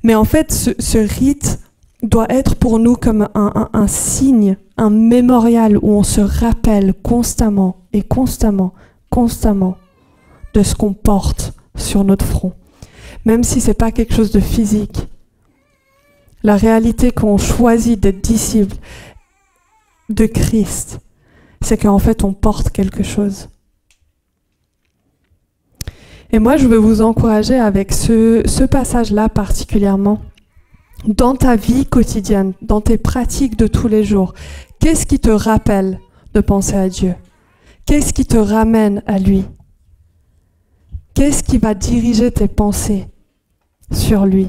Mais en fait, ce rite doit être pour nous comme un signe, un mémorial où on se rappelle constamment et constamment de ce qu'on porte sur notre front. Même si c'est pas quelque chose de physique. La réalité qu'on choisit d'être disciple de Christ, c'est qu'en fait on porte quelque chose. Et moi je veux vous encourager avec ce passage-là particulièrement. Dans ta vie quotidienne, dans tes pratiques de tous les jours, qu'est-ce qui te rappelle de penser à Dieu? Qu'est-ce qui te ramène à lui? Qu'est-ce qui va diriger tes pensées sur lui?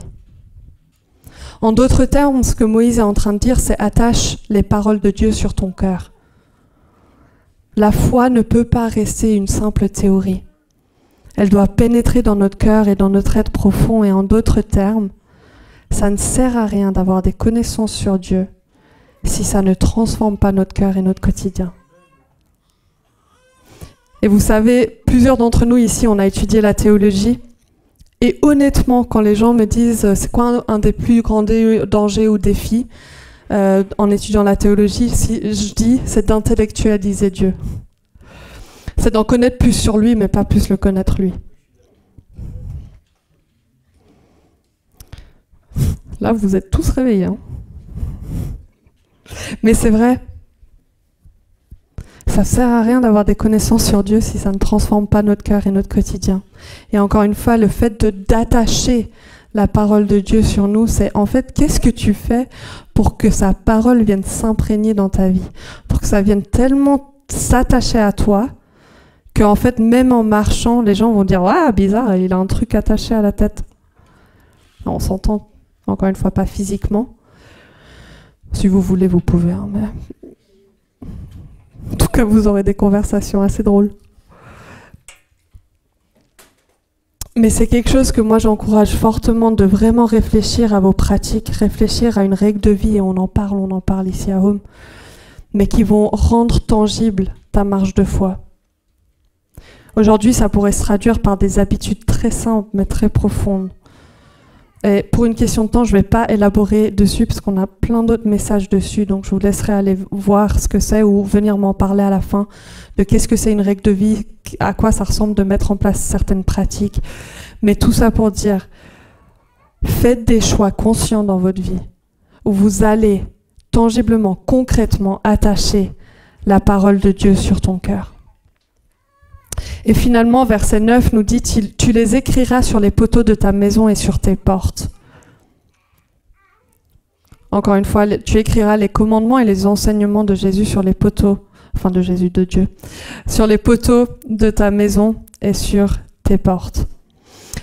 En d'autres termes, ce que Moïse est en train de dire, c'est attache les paroles de Dieu sur ton cœur. La foi ne peut pas rester une simple théorie. Elle doit pénétrer dans notre cœur et dans notre être profond. Et en d'autres termes, ça ne sert à rien d'avoir des connaissances sur Dieu si ça ne transforme pas notre cœur et notre quotidien. Et vous savez, plusieurs d'entre nous ici, on a étudié la théologie. Et honnêtement, quand les gens me disent c'est quoi un des plus grands dangers ou défis en étudiant la théologie, si je dis c'est d'intellectualiser Dieu. C'est d'en connaître plus sur lui, mais pas plus le connaître lui. Là, vous êtes tous réveillés. Hein. Mais c'est vrai. Ça sert à rien d'avoir des connaissances sur Dieu si ça ne transforme pas notre cœur et notre quotidien. Et encore une fois, le fait d'attacher la parole de Dieu sur nous, c'est en fait, qu'est-ce que tu fais pour que sa parole vienne s'imprégner dans ta vie? Pour que ça vienne tellement s'attacher à toi, qu'en fait, même en marchant, les gens vont dire « Ah, bizarre, il a un truc attaché à la tête. » On s'entend, encore une fois, pas physiquement. Si vous voulez, vous pouvez. Hein, mais... En tout cas, vous aurez des conversations assez drôles. Mais c'est quelque chose que moi j'encourage fortement de vraiment réfléchir à vos pratiques, réfléchir à une règle de vie, et on en parle ici à Home, mais qui vont rendre tangible ta marche de foi. Aujourd'hui, ça pourrait se traduire par des habitudes très simples, mais très profondes. Et pour une question de temps, je ne vais pas élaborer dessus, parce qu'on a plein d'autres messages dessus, donc je vous laisserai aller voir ce que c'est, ou venir m'en parler à la fin, de qu'est-ce que c'est une règle de vie, à quoi ça ressemble de mettre en place certaines pratiques. Mais tout ça pour dire, faites des choix conscients dans votre vie, où vous allez tangiblement, concrètement attacher la parole de Dieu sur ton cœur. Et finalement, verset 9 nous dit « Tu les écriras sur les poteaux de ta maison et sur tes portes. » Encore une fois, tu écriras les commandements et les enseignements de Jésus sur les poteaux, enfin de Jésus, de Dieu, sur les poteaux de ta maison et sur tes portes.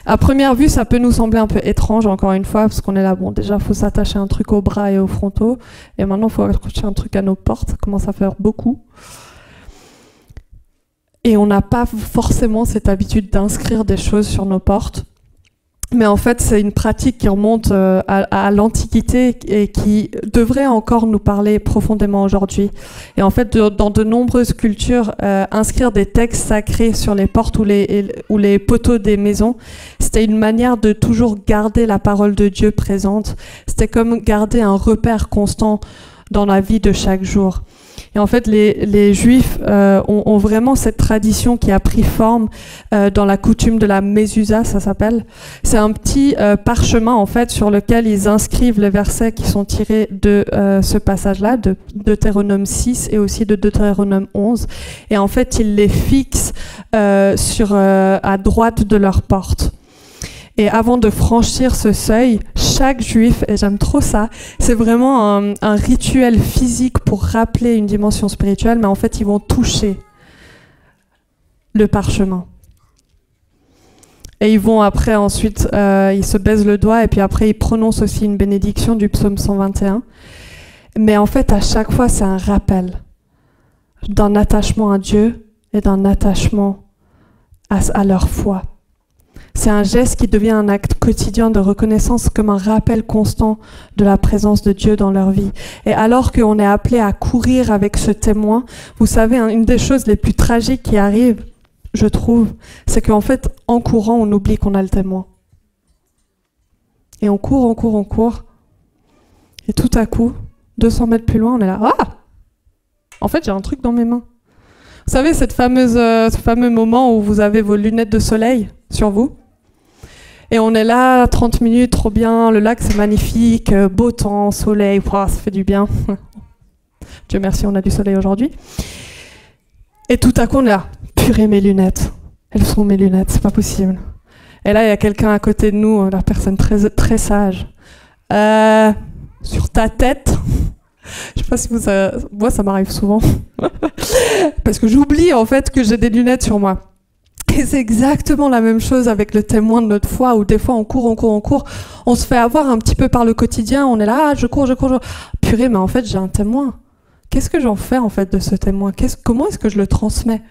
À première vue, ça peut nous sembler un peu étrange, encore une fois, parce qu'on est là, bon, déjà, il faut s'attacher un truc aux bras et aux frontaux, et maintenant, il faut accrocher un truc à nos portes, ça commence à faire beaucoup. Et on n'a pas forcément cette habitude d'inscrire des choses sur nos portes. Mais en fait, c'est une pratique qui remonte à l'Antiquité et qui devrait encore nous parler profondément aujourd'hui. Et en fait, dans de nombreuses cultures, inscrire des textes sacrés sur les portes ou les poteaux des maisons, c'était une manière de toujours garder la parole de Dieu présente. C'était comme garder un repère constant dans la vie de chaque jour. Et en fait, les Juifs ont vraiment cette tradition qui a pris forme dans la coutume de la Mezuzah, ça s'appelle. C'est un petit parchemin, en fait, sur lequel ils inscrivent les versets qui sont tirés de ce passage-là, de Deutéronome 6 et aussi de Deutéronome 11. Et en fait, ils les fixent à droite de leur porte. Et avant de franchir ce seuil, chaque juif, et j'aime trop ça, c'est vraiment un rituel physique pour rappeler une dimension spirituelle, mais en fait, ils vont toucher le parchemin. Et ils vont après, ensuite, ils se baisent le doigt, et puis après, ils prononcent aussi une bénédiction du psaume 121. Mais en fait, à chaque fois, c'est un rappel d'un attachement à Dieu et d'un attachement à leur foi. C'est un geste qui devient un acte quotidien de reconnaissance comme un rappel constant de la présence de Dieu dans leur vie. Et alors qu'on est appelé à courir avec ce témoin, vous savez, une des choses les plus tragiques qui arrivent, je trouve, c'est qu'en fait, en courant, on oublie qu'on a le témoin. Et on court, on court, on court. Et tout à coup, 200 mètres plus loin, on est là. Ah! En fait, j'ai un truc dans mes mains. Vous savez, ce fameux moment où vous avez vos lunettes de soleil sur vous. Et on est là, 30 minutes, trop bien, le lac c'est magnifique, beau temps, soleil, ça fait du bien. Dieu merci, on a du soleil aujourd'hui. Et tout à coup, on est là, purée mes lunettes. Elles sont mes lunettes, c'est pas possible. Et là, il y a quelqu'un à côté de nous, la personne très, très sage. Sur ta tête, je sais pas si moi ça m'arrive souvent, parce que j'oublie en fait que j'ai des lunettes sur moi. Et c'est exactement la même chose avec le témoin de notre foi, où des fois on court, on se fait avoir un petit peu par le quotidien, on est là, ah, je cours. Purée, mais en fait j'ai un témoin. Qu'est-ce que j'en fais en fait de ce témoin? Comment est-ce que je le transmets?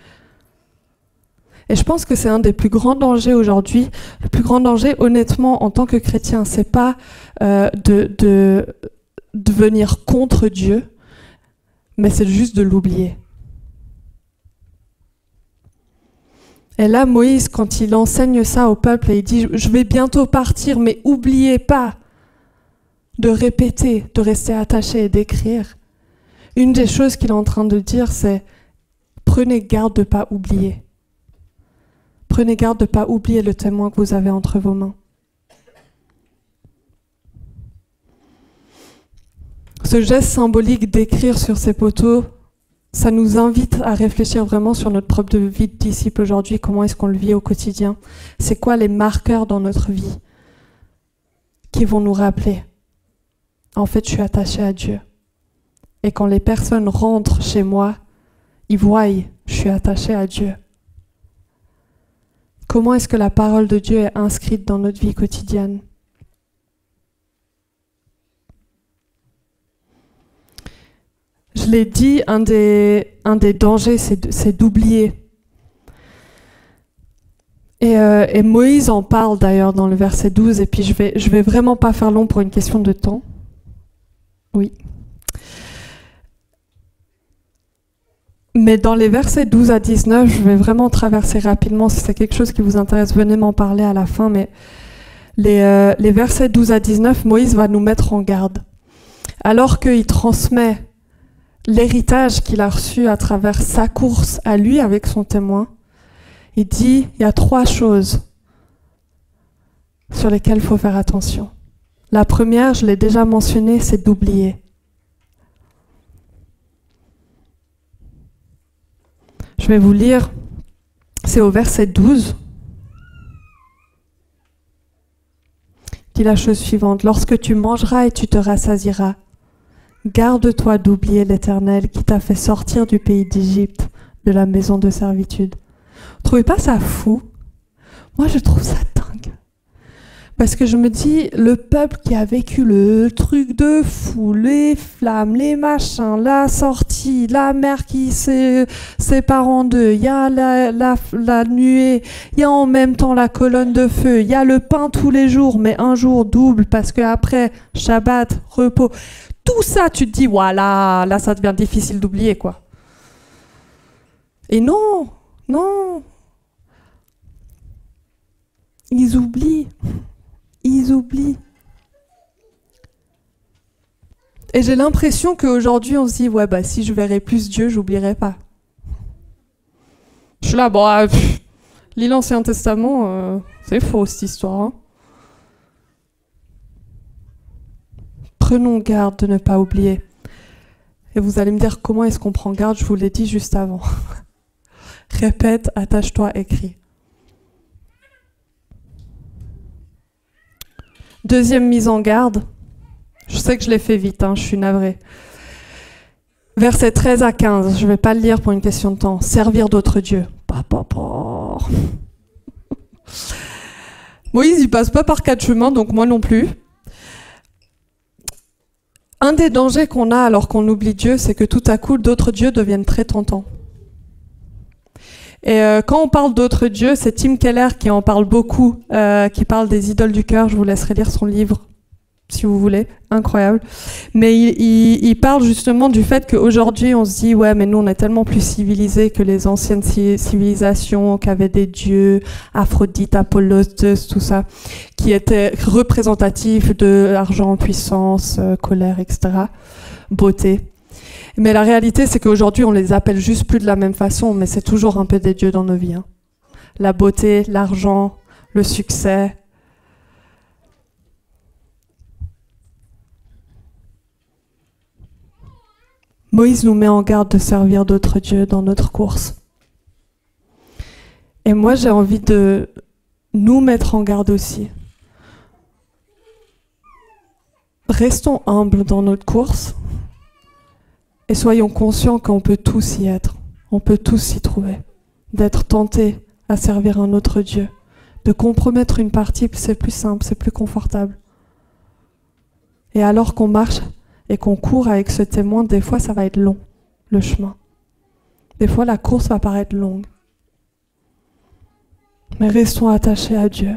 Et je pense que c'est un des plus grands dangers aujourd'hui. Le plus grand danger, honnêtement, en tant que chrétien, c'est pas de venir contre Dieu, mais c'est juste de l'oublier. Et là, Moïse, quand il enseigne ça au peuple, et il dit « Je vais bientôt partir, mais oubliez pas de répéter, de rester attaché et d'écrire. » Une des choses qu'il est en train de dire, c'est « Prenez garde de ne pas oublier. Prenez garde de ne pas oublier le témoin que vous avez entre vos mains. » Ce geste symbolique d'écrire sur ces poteaux, ça nous invite à réfléchir vraiment sur notre propre vie de disciple aujourd'hui. Comment est-ce qu'on le vit au quotidien? C'est quoi les marqueurs dans notre vie qui vont nous rappeler? En fait, je suis attaché à Dieu. Et quand les personnes rentrent chez moi, ils voient, je suis attaché à Dieu. Comment est-ce que la parole de Dieu est inscrite dans notre vie quotidienne? Je l'ai dit, un des dangers, c'est d'oublier. Et Moïse en parle d'ailleurs dans le verset 12, et puis je vais vraiment pas faire long pour une question de temps. Oui. Mais dans les versets 12 à 19, je vais vraiment traverser rapidement. Si c'est quelque chose qui vous intéresse, venez m'en parler à la fin. Mais les versets 12 à 19, Moïse va nous mettre en garde. Alors qu'il transmet l'héritage qu'il a reçu à travers sa course à lui avec son témoin, il dit, il y a 3 choses sur lesquelles il faut faire attention. La première, je l'ai déjà mentionné, c'est d'oublier. Je vais vous lire, c'est au verset 12. Il dit la chose suivante, « Lorsque tu mangeras et tu te rassasieras, garde-toi d'oublier l'Éternel qui t'a fait sortir du pays d'Égypte, de la maison de servitude. » Vous trouvez pas ça fou? Moi, je trouve ça dingue. Parce que je me dis, le peuple qui a vécu le truc de fou, les flammes, les machins, la sortie, la mer qui sépare en deux, il y a la nuée, il y a en même temps la colonne de feu, il y a le pain tous les jours, mais un jour double, parce qu'après, Shabbat, repos. Tout ça, tu te dis, voilà, là, ça devient difficile d'oublier, quoi. Et non. Ils oublient. Et j'ai l'impression qu'aujourd'hui, on se dit, ouais, bah, si je verrais plus Dieu, j'oublierai pas. Je suis là, bon, lis l'Ancien Testament, c'est faux cette histoire. Hein. Prenons garde de ne pas oublier. Et vous allez me dire, comment est-ce qu'on prend garde? Je vous l'ai dit juste avant. Répète, attache-toi, écris. Deuxième mise en garde. Je sais que je l'ai fait vite, hein, je suis navrée. Versets 13 à 15, je ne vais pas le lire pour une question de temps. Servir d'autres dieux. Moïse, il passe pas par 4 chemins, donc moi non plus. Un des dangers qu'on a alors qu'on oublie Dieu, c'est que tout à coup, d'autres dieux deviennent très tentants. Et quand on parle d'autres dieux, c'est Tim Keller qui en parle beaucoup, qui parle des idoles du cœur. Je vous laisserai lire son livre, si vous voulez, incroyable. Mais il parle justement du fait qu'aujourd'hui, on se dit, ouais, mais nous, on est tellement plus civilisés que les anciennes civilisations, qui avaient des dieux, Aphrodite, Apollos, Zeus, tout ça, qui étaient représentatifs de argent, puissance, colère, etc., beauté. Mais la réalité, c'est qu'aujourd'hui, on les appelle juste plus de la même façon, mais c'est toujours un peu des dieux dans nos vies. Hein. La beauté, l'argent, le succès. Moïse nous met en garde de servir d'autres dieux dans notre course. Et moi, j'ai envie de nous mettre en garde aussi. Restons humbles dans notre course. Et soyons conscients qu'on peut tous y être, on peut tous s'y trouver, d'être tentés à servir un autre Dieu, de compromettre une partie, c'est plus simple, c'est plus confortable. Et alors qu'on marche et qu'on court avec ce témoin, des fois ça va être long, le chemin. Des fois la course va paraître longue. Mais restons attachés à Dieu.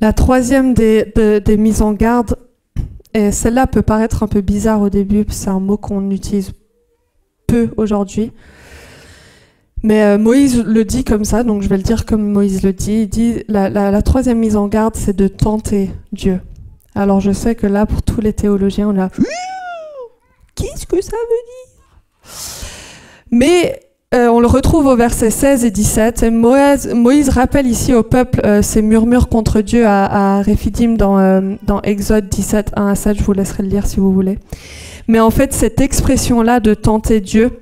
La troisième des mises en garde, et celle-là peut paraître un peu bizarre au début, c'est un mot qu'on utilise peu aujourd'hui. Mais Moïse le dit comme ça, donc je vais le dire comme Moïse le dit. Il dit, la troisième mise en garde, c'est de tenter Dieu. Alors je sais que là, pour tous les théologiens, on a « Qu'est-ce que ça veut dire ?» Mais on le retrouve au verset 16 et 17. Et Moïse rappelle ici au peuple ses murmures contre Dieu à Réphidim dans Exode 17, 1 à 7. Je vous laisserai le lire si vous voulez. Mais en fait, cette expression-là de tenter Dieu,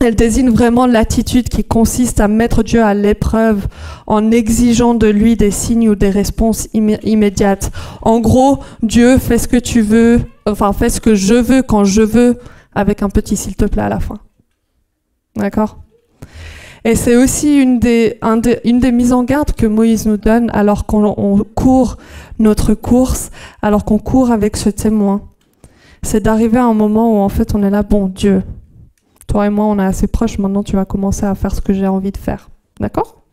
elle désigne vraiment l'attitude qui consiste à mettre Dieu à l'épreuve en exigeant de lui des signes ou des réponses immédiates. En gros, Dieu, fais ce que tu veux, enfin fais ce que je veux quand je veux, avec un petit s'il te plaît à la fin. D'accord? Et c'est aussi une des mises en garde que Moïse nous donne alors qu'on court notre course, alors qu'on court avec ce témoin. C'est d'arriver à un moment où en fait on est là, bon Dieu, toi et moi on est assez proches, maintenant tu vas commencer à faire ce que j'ai envie de faire. D'accord?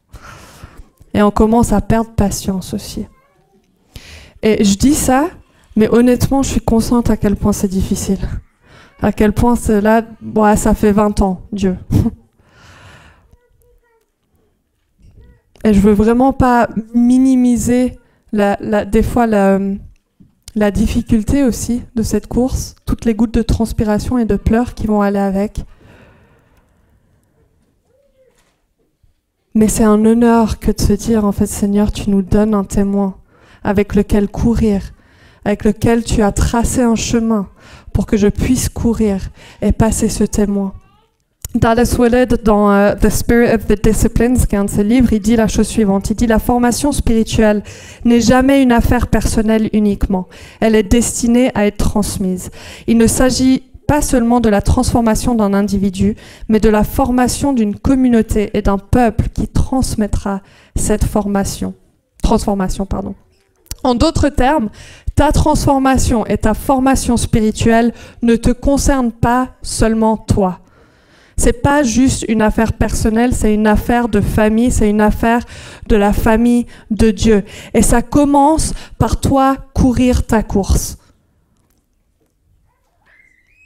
Et on commence à perdre patience aussi. Et je dis ça, mais honnêtement je suis consciente à quel point c'est difficile. À quel point c'est là, bon, ça fait 20 ans, Dieu. Et je veux vraiment pas minimiser des fois la difficulté aussi de cette course, toutes les gouttes de transpiration et de pleurs qui vont aller avec. Mais c'est un honneur que de se dire, en fait, Seigneur, tu nous donnes un témoin avec lequel courir, avec lequel tu as tracé un chemin pour que je puisse courir et passer ce témoin. Dallas Willard, dans The Spirit of the Disciplines, qui est un de ses livres, il dit la chose suivante. Il dit « La formation spirituelle n'est jamais une affaire personnelle uniquement. Elle est destinée à être transmise. Il ne s'agit pas seulement de la transformation d'un individu, mais de la formation d'une communauté et d'un peuple qui transmettra cette transformation. En d'autres termes, ta transformation et ta formation spirituelle ne te concernent pas seulement toi. C'est pas juste une affaire personnelle, c'est une affaire de famille, c'est une affaire de la famille de Dieu. Et ça commence par toi courir ta course.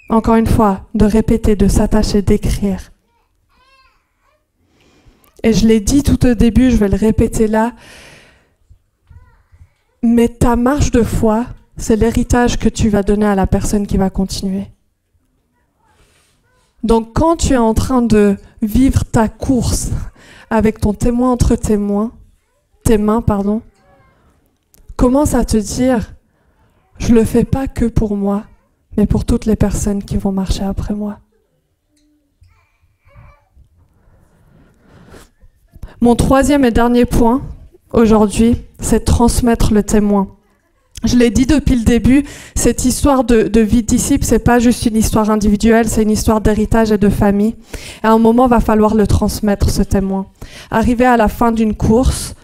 Encore une fois, de répéter, de s'attacher, d'écrire. Et je l'ai dit tout au début, je vais le répéter là. Mais ta marche de foi, c'est l'héritage que tu vas donner à la personne qui va continuer. Donc quand tu es en train de vivre ta course avec ton témoin entre tes mains, commence à te dire, je le fais pas que pour moi, mais pour toutes les personnes qui vont marcher après moi. Mon troisième et dernier point aujourd'hui, c'est transmettre le témoin. Je l'ai dit depuis le début, cette histoire de vie de disciple, c'est pas juste une histoire individuelle, c'est une histoire d'héritage et de famille. Et à un moment, va falloir le transmettre, ce témoin. Arrivé à la fin d'une course,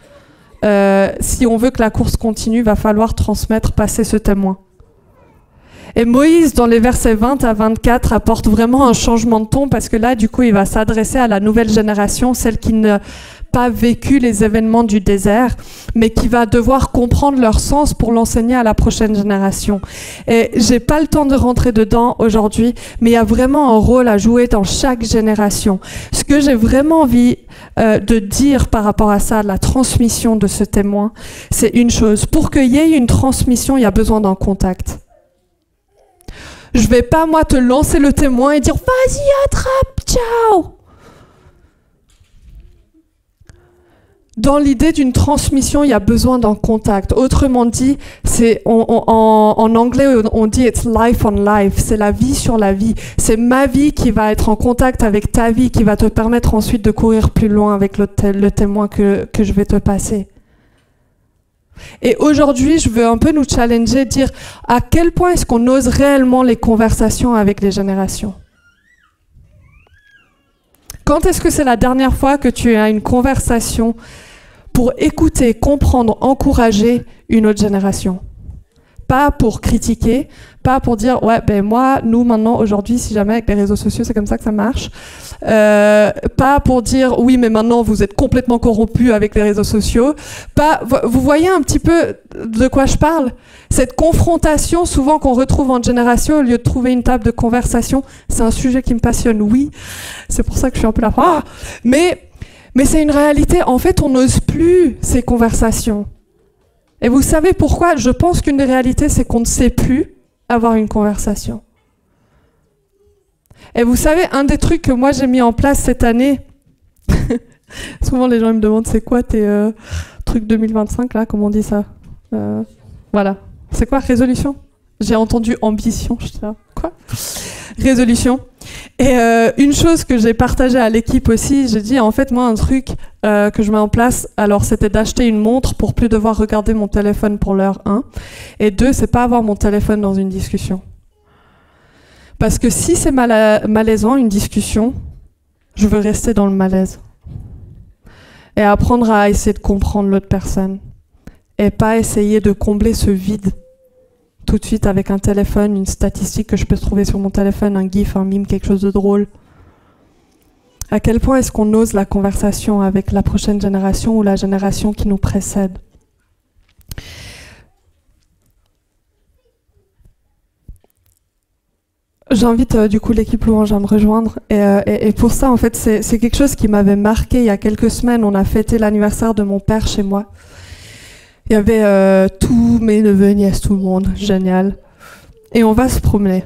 si on veut que la course continue, va falloir transmettre, passer ce témoin. Et Moïse, dans les versets 20 à 24, apporte vraiment un changement de ton, parce que là, du coup, il va s'adresser à la nouvelle génération, celle qui n'a pas vécu les événements du désert, mais qui va devoir comprendre leur sens pour l'enseigner à la prochaine génération. Et j'ai pas le temps de rentrer dedans aujourd'hui, mais il y a vraiment un rôle à jouer dans chaque génération. Ce que j'ai vraiment envie de dire par rapport à ça, la transmission de ce témoin, c'est une chose. Pour qu'il y ait une transmission, il y a besoin d'un contact. Je vais pas, moi, te lancer le témoin et dire « Vas-y, attrape, ciao !» Dans l'idée d'une transmission, il y a besoin d'un contact. Autrement dit, en anglais, on dit « it's life on life », c'est la vie sur la vie. C'est ma vie qui va être en contact avec ta vie, qui va te permettre ensuite de courir plus loin avec le témoin que je vais te passer. Et aujourd'hui, je veux un peu nous challenger, dire à quel point est-ce qu'on ose réellement les conversations avec les générations? Quand est-ce que c'est la dernière fois que tu as une conversation pour écouter, comprendre, encourager une autre génération? Pas pour critiquer, pas pour dire « ouais, ben moi, nous maintenant, aujourd'hui, si jamais avec les réseaux sociaux, c'est comme ça que ça marche. » Pas pour dire « oui, mais maintenant, vous êtes complètement corrompus avec les réseaux sociaux. » Vous voyez un petit peu de quoi je parle? Cette confrontation, souvent qu'on retrouve en génération, au lieu de trouver une table de conversation, c'est un sujet qui me passionne, oui. C'est pour ça que je suis un peu là. Ah, mais c'est une réalité. En fait, on n'ose plus ces conversations. Et vous savez pourquoi? Je pense qu'une des réalités, c'est qu'on ne sait plus avoir une conversation. Et vous savez, un des trucs que moi j'ai mis en place cette année, souvent les gens me demandent c'est quoi tes trucs 2025 là, comment on dit ça? Voilà. C'est quoi, résolution? J'ai entendu ambition, je sais pas. Quoi? Résolution. Et une chose que j'ai partagée à l'équipe aussi, j'ai dit en fait moi un truc que je mets en place, alors c'était d'acheter une montre pour plus devoir regarder mon téléphone pour l'heure 1. Et 2, c'est pas avoir mon téléphone dans une discussion. Parce que si c'est malaisant une discussion, je veux rester dans le malaise. Et apprendre à essayer de comprendre l'autre personne. Et pas essayer de combler ce vide tout de suite avec un téléphone, une statistique que je peux trouver sur mon téléphone, un gif, un mime, quelque chose de drôle. À quel point est-ce qu'on ose la conversation avec la prochaine génération ou la génération qui nous précède? J'invite du coup l'équipe Louange à me rejoindre et pour ça en fait c'est quelque chose qui m'avait marqué. Il y a quelques semaines, on a fêté l'anniversaire de mon père chez moi. Il y avait tous mes neveux et nièces, tout le monde, génial. Et on va se promener.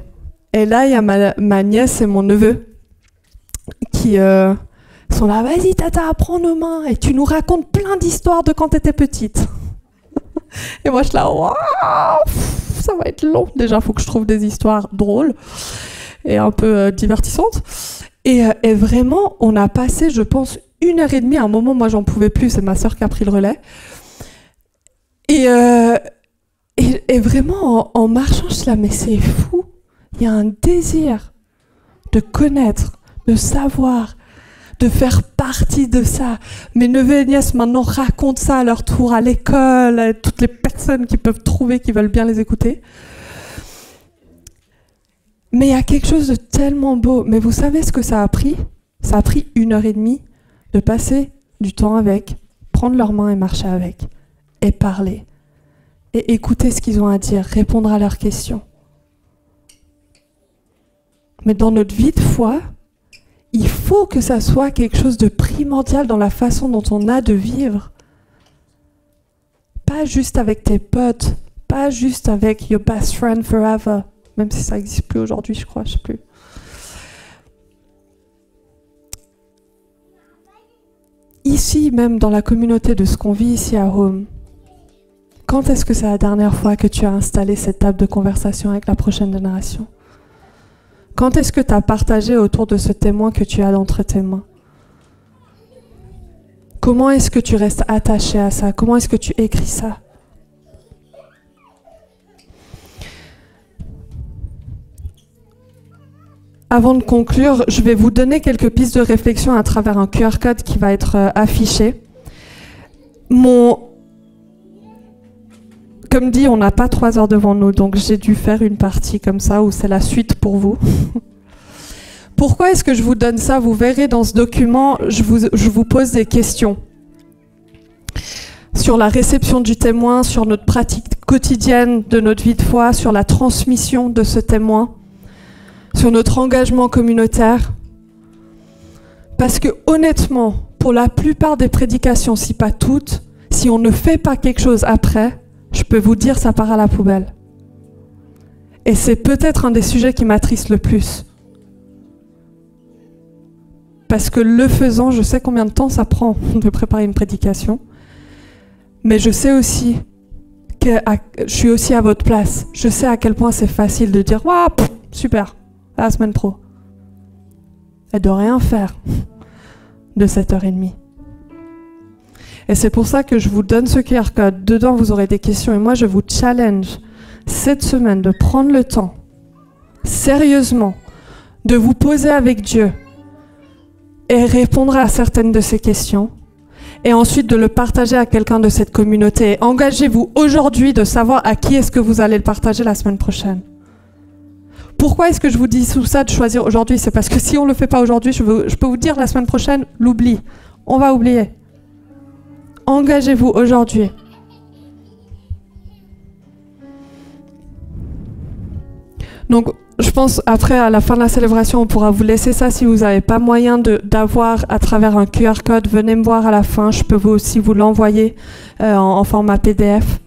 Et là, il y a ma nièce et mon neveu qui sont là, vas-y tata, prends nos mains et tu nous racontes plein d'histoires de quand t'étais petite. Et moi je suis là, waouh, ça va être long. Déjà, il faut que je trouve des histoires drôles et un peu divertissantes. Et vraiment, on a passé, je pense, 1h30. À un moment, moi j'en pouvais plus, c'est ma sœur qui a pris le relais. Et vraiment, en marchant, je suis là, mais c'est fou. Il y a un désir de connaître, de savoir, de faire partie de ça. Mes neveux et nièces maintenant racontent ça à leur tour à l'école, à toutes les personnes qui peuvent trouver, qui veulent bien les écouter. Mais il y a quelque chose de tellement beau. Mais vous savez ce que ça a pris? Ça a pris 1h30 de passer du temps avec, prendre leurs mains et marcher avec. Et parler, et écouter ce qu'ils ont à dire, répondre à leurs questions. Mais dans notre vie de foi, il faut que ça soit quelque chose de primordial dans la façon dont on a de vivre. Pas pas juste avec tes potes, pas juste avec your best friend forever, même si ça n'existe plus aujourd'hui, je crois, je sais plus. Ici, même dans la communauté de ce qu'on vit ici à Home, quand est-ce que c'est la dernière fois que tu as installé cette table de conversation avec la prochaine génération? Quand est-ce que tu as partagé autour de ce témoin que tu as entre tes mains? Comment est-ce que tu restes attaché à ça? Comment est-ce que tu écris ça? Avant de conclure, je vais vous donner quelques pistes de réflexion à travers un QR code qui va être affiché. Comme dit, on n'a pas 3 heures devant nous, donc j'ai dû faire une partie comme ça où c'est la suite pour vous. Pourquoi est-ce que je vous donne ça? Vous verrez dans ce document, je vous pose des questions sur la réception du témoin, sur notre pratique quotidienne de notre vie de foi, sur la transmission de ce témoin, sur notre engagement communautaire. Parce que honnêtement, pour la plupart des prédications, si pas toutes, si on ne fait pas quelque chose après, je peux vous dire ça part à la poubelle. Et c'est peut-être un des sujets qui m'attriste le plus. Parce que le faisant, je sais combien de temps ça prend de préparer une prédication. Mais je sais aussi que je suis aussi à votre place. Je sais à quel point c'est facile de dire « Waouh, super, à la semaine pro ». Et de rien faire de 7h30. Et c'est pour ça que je vous donne ce QR code. Dedans, vous aurez des questions. Et moi, je vous challenge cette semaine de prendre le temps, sérieusement, de vous poser avec Dieu et répondre à certaines de ces questions. Et ensuite, de le partager à quelqu'un de cette communauté. Et engagez-vous aujourd'hui de savoir à qui est-ce que vous allez le partager la semaine prochaine. Pourquoi est-ce que je vous dis tout ça de choisir aujourd'hui? C'est parce que si on ne le fait pas aujourd'hui, je peux vous dire la semaine prochaine, l'oubli. On va oublier. Engagez-vous aujourd'hui. Donc, je pense, après, à la fin de la célébration, on pourra vous laisser ça. Si vous n'avez pas moyen d'avoir à travers un QR code, venez me voir à la fin. Je peux aussi vous l'envoyer en format PDF.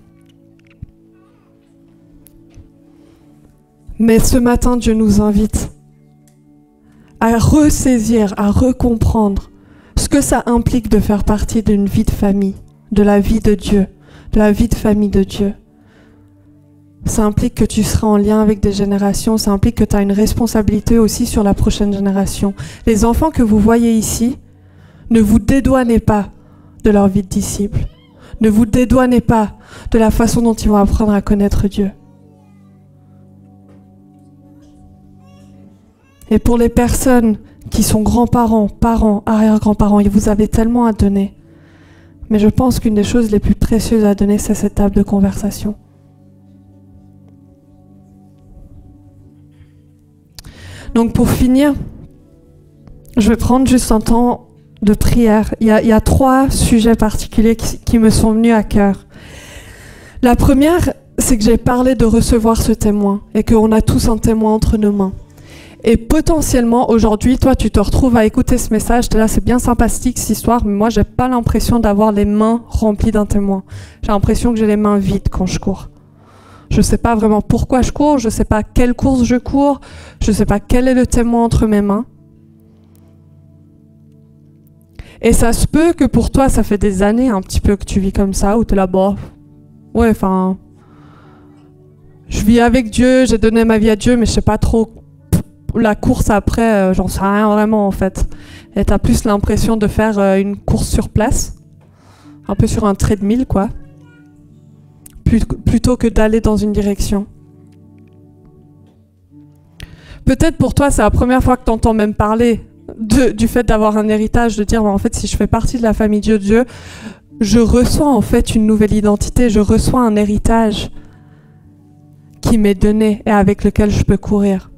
Mais ce matin, Dieu nous invite à ressaisir, à recomprendre ce que ça implique de faire partie d'une vie de famille, de la vie de Dieu, de la vie de famille de Dieu. Ça implique que tu seras en lien avec des générations, ça implique que tu as une responsabilité aussi sur la prochaine génération. Les enfants que vous voyez ici, ne vous dédouanez pas de leur vie de disciple. Ne vous dédouanez pas de la façon dont ils vont apprendre à connaître Dieu. Et pour les personnes qui sont grands-parents, parents, arrière-grands-parents, vous avez tellement à donner. Mais je pense qu'une des choses les plus précieuses à donner, c'est cette table de conversation. Donc pour finir, je vais prendre juste un temps de prière. Il y a 3 sujets particuliers qui me sont venus à cœur. La première, c'est que j'ai parlé de recevoir ce témoin et qu'on a tous un témoin entre nos mains. Et potentiellement, aujourd'hui, toi, tu te retrouves à écouter ce message. Là, c'est bien sympathique, cette histoire, mais moi, j'ai pas l'impression d'avoir les mains remplies d'un témoin. J'ai l'impression que j'ai les mains vides quand je cours. Je sais pas vraiment pourquoi je cours, je sais pas quelle course je cours, je sais pas quel est le témoin entre mes mains. Et ça se peut que pour toi, ça fait des années un petit peu que tu vis comme ça, où tu es là, bon, ouais, enfin, je vis avec Dieu, j'ai donné ma vie à Dieu, mais je sais pas trop la course après, j'en sais rien vraiment en fait. Et tu as plus l'impression de faire une course sur place, un peu sur un treadmill quoi, plutôt que d'aller dans une direction. Peut-être pour toi, c'est la première fois que tu entends même parler du fait d'avoir un héritage, de dire en fait si je fais partie de la famille de Dieu, je reçois en fait une nouvelle identité, je reçois un héritage qui m'est donné et avec lequel je peux courir.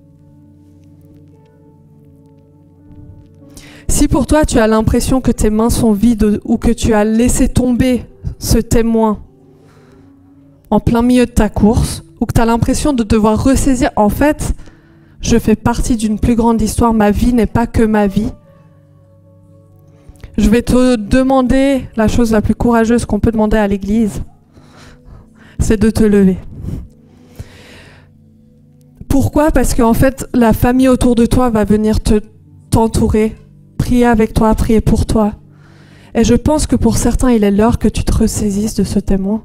Si pour toi tu as l'impression que tes mains sont vides ou que tu as laissé tomber ce témoin en plein milieu de ta course, ou que tu as l'impression de devoir ressaisir, en fait, je fais partie d'une plus grande histoire, ma vie n'est pas que ma vie. Je vais te demander la chose la plus courageuse qu'on peut demander à l'Église, c'est de te lever. Pourquoi? Parce qu'en fait, la famille autour de toi va venir t'entourer, prier avec toi, prier pour toi. Et je pense que pour certains, il est l'heure que tu te ressaisisses de ce témoin.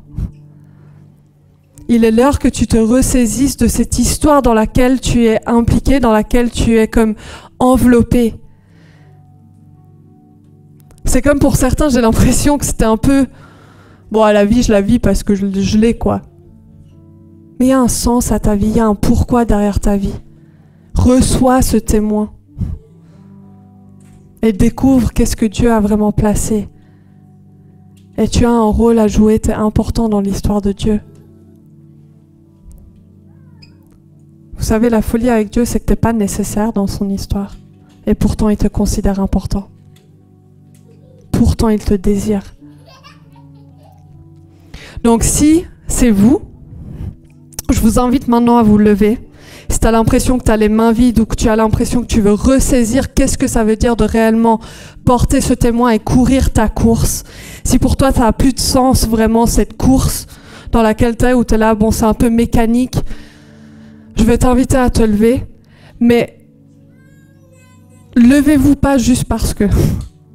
Il est l'heure que tu te ressaisisses de cette histoire dans laquelle tu es impliqué, dans laquelle tu es comme enveloppé. C'est comme pour certains, j'ai l'impression que c'était un peu... Bon, à la vie, je la vis parce que je l'ai, quoi. Mais il y a un sens à ta vie, il y a un pourquoi derrière ta vie. Reçois ce témoin. Et découvre qu'est-ce que Dieu a vraiment placé. Et tu as un rôle à jouer, tu es important dans l'histoire de Dieu. Vous savez, la folie avec Dieu, c'est que tu n'es pas nécessaire dans son histoire. Et pourtant, il te considère important. Pourtant, il te désire. Donc, si c'est vous, je vous invite maintenant à vous lever. Si tu as l'impression que tu as les mains vides ou que tu as l'impression que tu veux ressaisir qu'est-ce que ça veut dire de réellement porter ce témoin et courir ta course. Si pour toi, ça n'a plus de sens vraiment cette course dans laquelle tu es, où tu es là, bon, c'est un peu mécanique, je vais t'inviter à te lever, mais levez-vous pas juste parce que.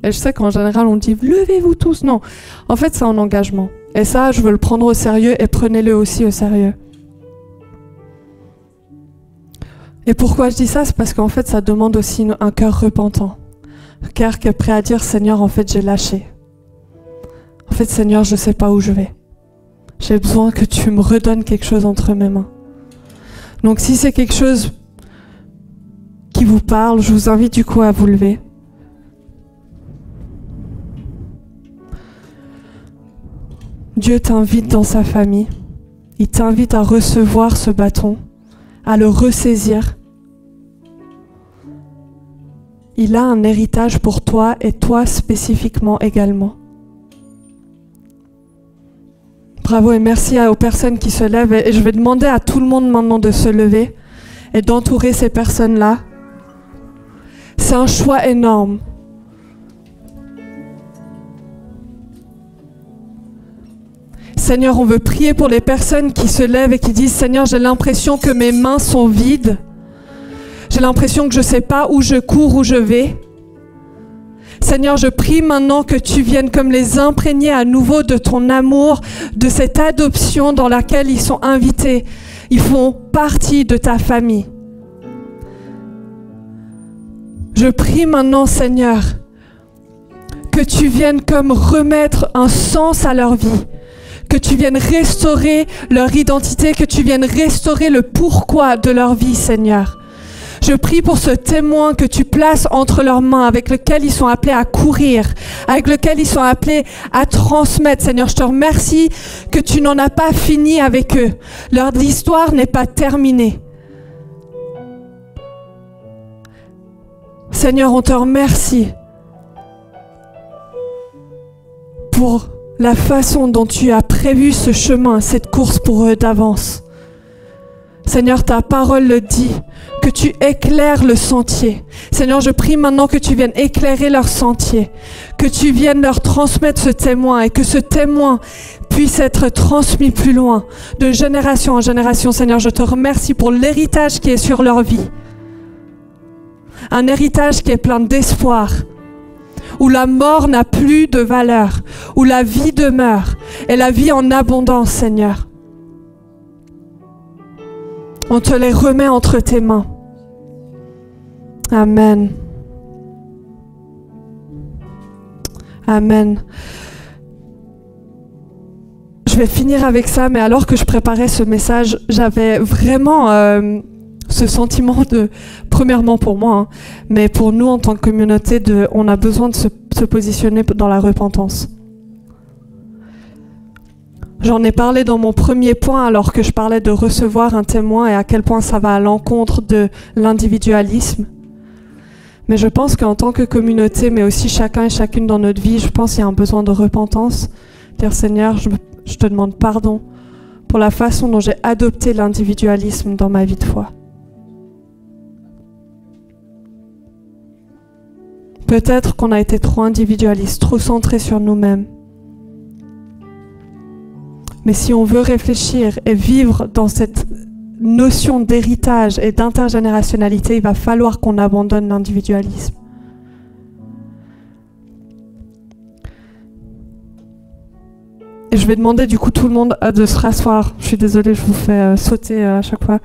Et je sais qu'en général, on dit « levez-vous tous ». Non, en fait, c'est un engagement. Et ça, je veux le prendre au sérieux et prenez-le aussi au sérieux. Et pourquoi je dis ça? C'est parce qu'en fait, ça demande aussi un cœur repentant. Un cœur qui est prêt à dire « Seigneur, en fait, j'ai lâché. En fait, Seigneur, je ne sais pas où je vais. J'ai besoin que tu me redonnes quelque chose entre mes mains. » Donc, si c'est quelque chose qui vous parle, je vous invite du coup à vous lever. Dieu t'invite dans sa famille. Il t'invite à recevoir ce bâton, à le ressaisir. Il a un héritage pour toi et toi spécifiquement également. Bravo et merci aux personnes qui se lèvent. Et je vais demander à tout le monde maintenant de se lever et d'entourer ces personnes-là. C'est un choix énorme. Seigneur, on veut prier pour les personnes qui se lèvent et qui disent « Seigneur, j'ai l'impression que mes mains sont vides. J'ai l'impression que je ne sais pas où je cours, où je vais. » Seigneur, je prie maintenant que tu viennes comme les imprégner à nouveau de ton amour, de cette adoption dans laquelle ils sont invités. Ils font partie de ta famille. Je prie maintenant, Seigneur, que tu viennes comme remettre un sens à leur vie. Que tu viennes restaurer leur identité, que tu viennes restaurer le pourquoi de leur vie, Seigneur. Je prie pour ce témoin que tu places entre leurs mains, avec lequel ils sont appelés à courir, avec lequel ils sont appelés à transmettre. Seigneur, je te remercie que tu n'en as pas fini avec eux. Leur histoire n'est pas terminée. Seigneur, on te remercie pour la façon dont tu as prévu ce chemin, cette course pour eux d'avance. Seigneur, ta parole le dit, que tu éclaires le sentier. Seigneur, je prie maintenant que tu viennes éclairer leur sentier, que tu viennes leur transmettre ce témoin et que ce témoin puisse être transmis plus loin, de génération en génération. Seigneur, je te remercie pour l'héritage qui est sur leur vie. Un héritage qui est plein d'espoir, où la mort n'a plus de valeur, où la vie demeure, et la vie en abondance, Seigneur. On te les remet entre tes mains. Amen. Amen. Je vais finir avec ça, mais alors que je préparais ce message, j'avais vraiment ce sentiment de, premièrement pour moi, hein, mais pour nous en tant que communauté, on a besoin de se positionner dans la repentance. J'en ai parlé dans mon premier point alors que je parlais de recevoir un témoin et à quel point ça va à l'encontre de l'individualisme. Mais je pense qu'en tant que communauté, mais aussi chacun et chacune dans notre vie, je pense qu'il y a un besoin de repentance. Dire Seigneur, je te demande pardon pour la façon dont j'ai adopté l'individualisme dans ma vie de foi. Peut-être qu'on a été trop individualiste, trop centré sur nous-mêmes. Mais si on veut réfléchir et vivre dans cette notion d'héritage et d'intergénérationnalité, il va falloir qu'on abandonne l'individualisme. Et je vais demander du coup tout le monde de se rasseoir. Je suis désolée, je vous fais sauter à chaque fois.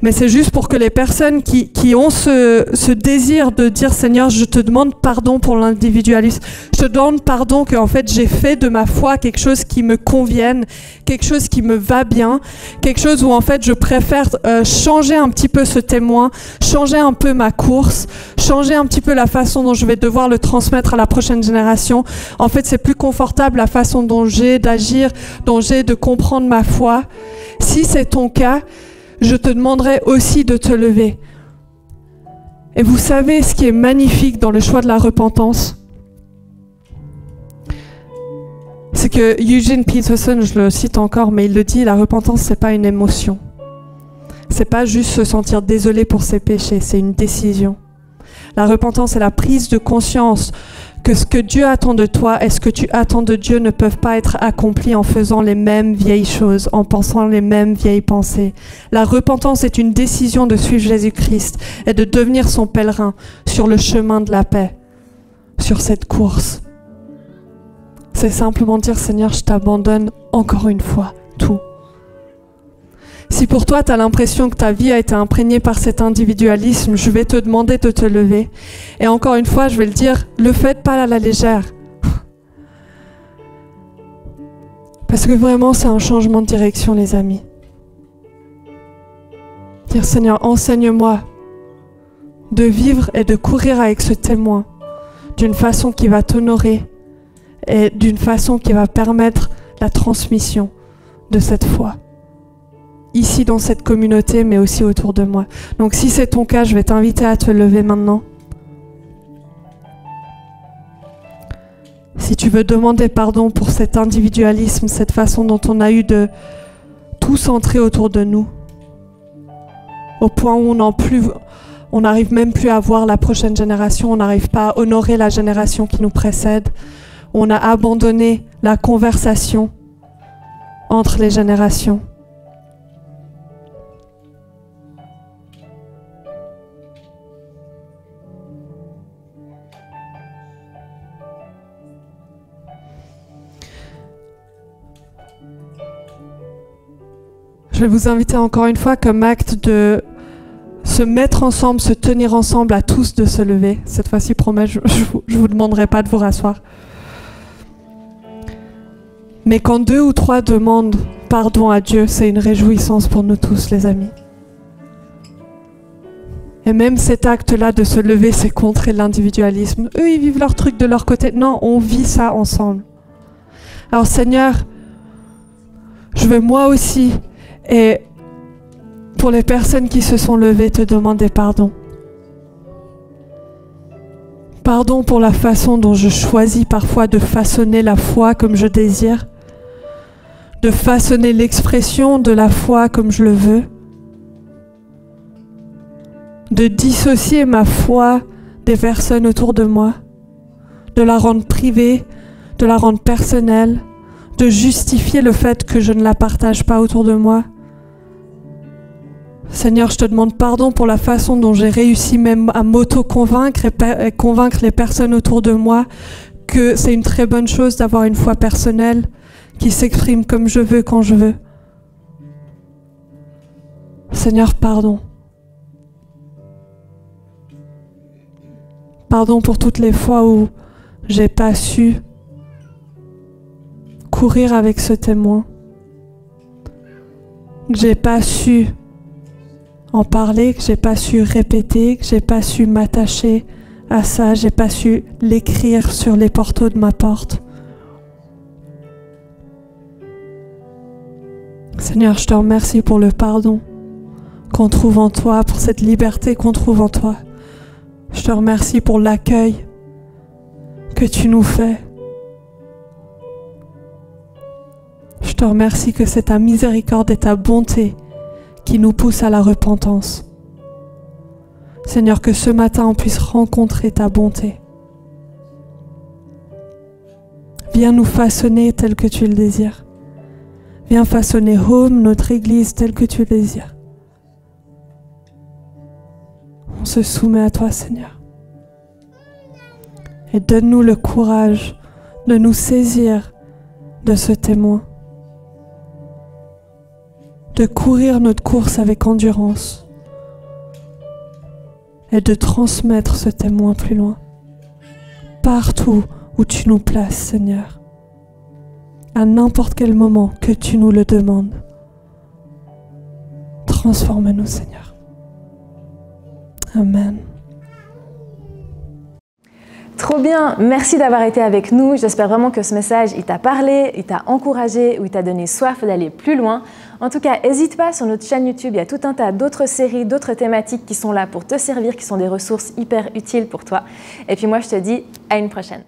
Mais c'est juste pour que les personnes qui ont ce désir de dire « Seigneur, je te demande pardon pour l'individualisme. Je te demande pardon que en fait, j'ai fait de ma foi quelque chose qui me convienne, quelque chose qui me va bien, quelque chose où en fait, je préfère changer un petit peu ce témoin, changer un peu ma course, changer un petit peu la façon dont je vais devoir le transmettre à la prochaine génération. En fait, c'est plus confortable la façon dont j'ai d'agir, dont j'ai de comprendre ma foi. Si c'est ton cas, je te demanderai aussi de te lever. Et vous savez ce qui est magnifique dans le choix de la repentance? C'est que Eugene Peterson, je le cite encore, mais il le dit, la repentance, c'est pas une émotion. C'est pas juste se sentir désolé pour ses péchés, c'est une décision. La repentance est la prise de conscience que ce que Dieu attend de toi et ce que tu attends de Dieu ne peuvent pas être accomplis en faisant les mêmes vieilles choses, en pensant les mêmes vieilles pensées. La repentance est une décision de suivre Jésus-Christ et de devenir son pèlerin sur le chemin de la paix, sur cette course. C'est simplement dire, Seigneur, je t'abandonne encore une fois, tout. Si pour toi, tu as l'impression que ta vie a été imprégnée par cet individualisme, je vais te demander de te lever. Et encore une fois, je vais le dire, le faites pas à la légère. Parce que vraiment, c'est un changement de direction, les amis. Dire, Seigneur, enseigne-moi de vivre et de courir avec ce témoin d'une façon qui va t'honorer et d'une façon qui va permettre la transmission de cette foi. Ici dans cette communauté, mais aussi autour de moi. Donc si c'est ton cas, je vais t'inviter à te lever maintenant. Si tu veux demander pardon pour cet individualisme, cette façon dont on a eu de tout centrer autour de nous, au point où on n'arrive même plus à voir la prochaine génération, on n'arrive pas à honorer la génération qui nous précède, on a abandonné la conversation entre les générations. Je vais vous inviter encore une fois comme acte de se mettre ensemble, se tenir ensemble, à tous de se lever. Cette fois-ci, promets, je vous demanderai pas de vous rasseoir. Mais quand 2 ou 3 demandent pardon à Dieu, c'est une réjouissance pour nous tous, les amis. Et même cet acte-là de se lever, c'est contrer l'individualisme. Eux, ils vivent leur truc de leur côté. Non, on vit ça ensemble. Alors Seigneur, je veux moi aussi, et pour les personnes qui se sont levées, te demander pardon. Pardon pour la façon dont je choisis parfois de façonner la foi comme je désire, de façonner l'expression de la foi comme je le veux, de dissocier ma foi des personnes autour de moi, de la rendre privée, de la rendre personnelle, de justifier le fait que je ne la partage pas autour de moi. Seigneur, je te demande pardon pour la façon dont j'ai réussi même à m'auto-convaincre et convaincre les personnes autour de moi que c'est une très bonne chose d'avoir une foi personnelle qui s'exprime comme je veux, quand je veux. Seigneur, pardon. Pardon pour toutes les fois où j'ai pas su courir avec ce témoin, que j'ai pas su en parler, que j'ai pas su répéter, que j'ai pas su m'attacher à ça, j'ai pas su l'écrire sur les porteaux de ma porte. Seigneur, je te remercie pour le pardon qu'on trouve en toi, pour cette liberté qu'on trouve en toi. Je te remercie pour l'accueil que tu nous fais. Je te remercie que c'est ta miséricorde et ta bonté qui nous poussent à la repentance. Seigneur, que ce matin on puisse rencontrer ta bonté. Viens nous façonner tel que tu le désires. Viens façonner Home, notre Église, telle que tu le désires. On se soumet à toi, Seigneur. Et donne-nous le courage de nous saisir de ce témoin, de courir notre course avec endurance et de transmettre ce témoin plus loin, partout où tu nous places, Seigneur, à n'importe quel moment que tu nous le demandes. Transforme-nous, Seigneur. Amen. Trop bien, merci d'avoir été avec nous. J'espère vraiment que ce message, il t'a parlé, il t'a encouragé ou il t'a donné soif d'aller plus loin. En tout cas, n'hésite pas, sur notre chaîne YouTube, il y a tout un tas d'autres séries, d'autres thématiques qui sont là pour te servir, qui sont des ressources hyper utiles pour toi. Et puis moi, je te dis à une prochaine.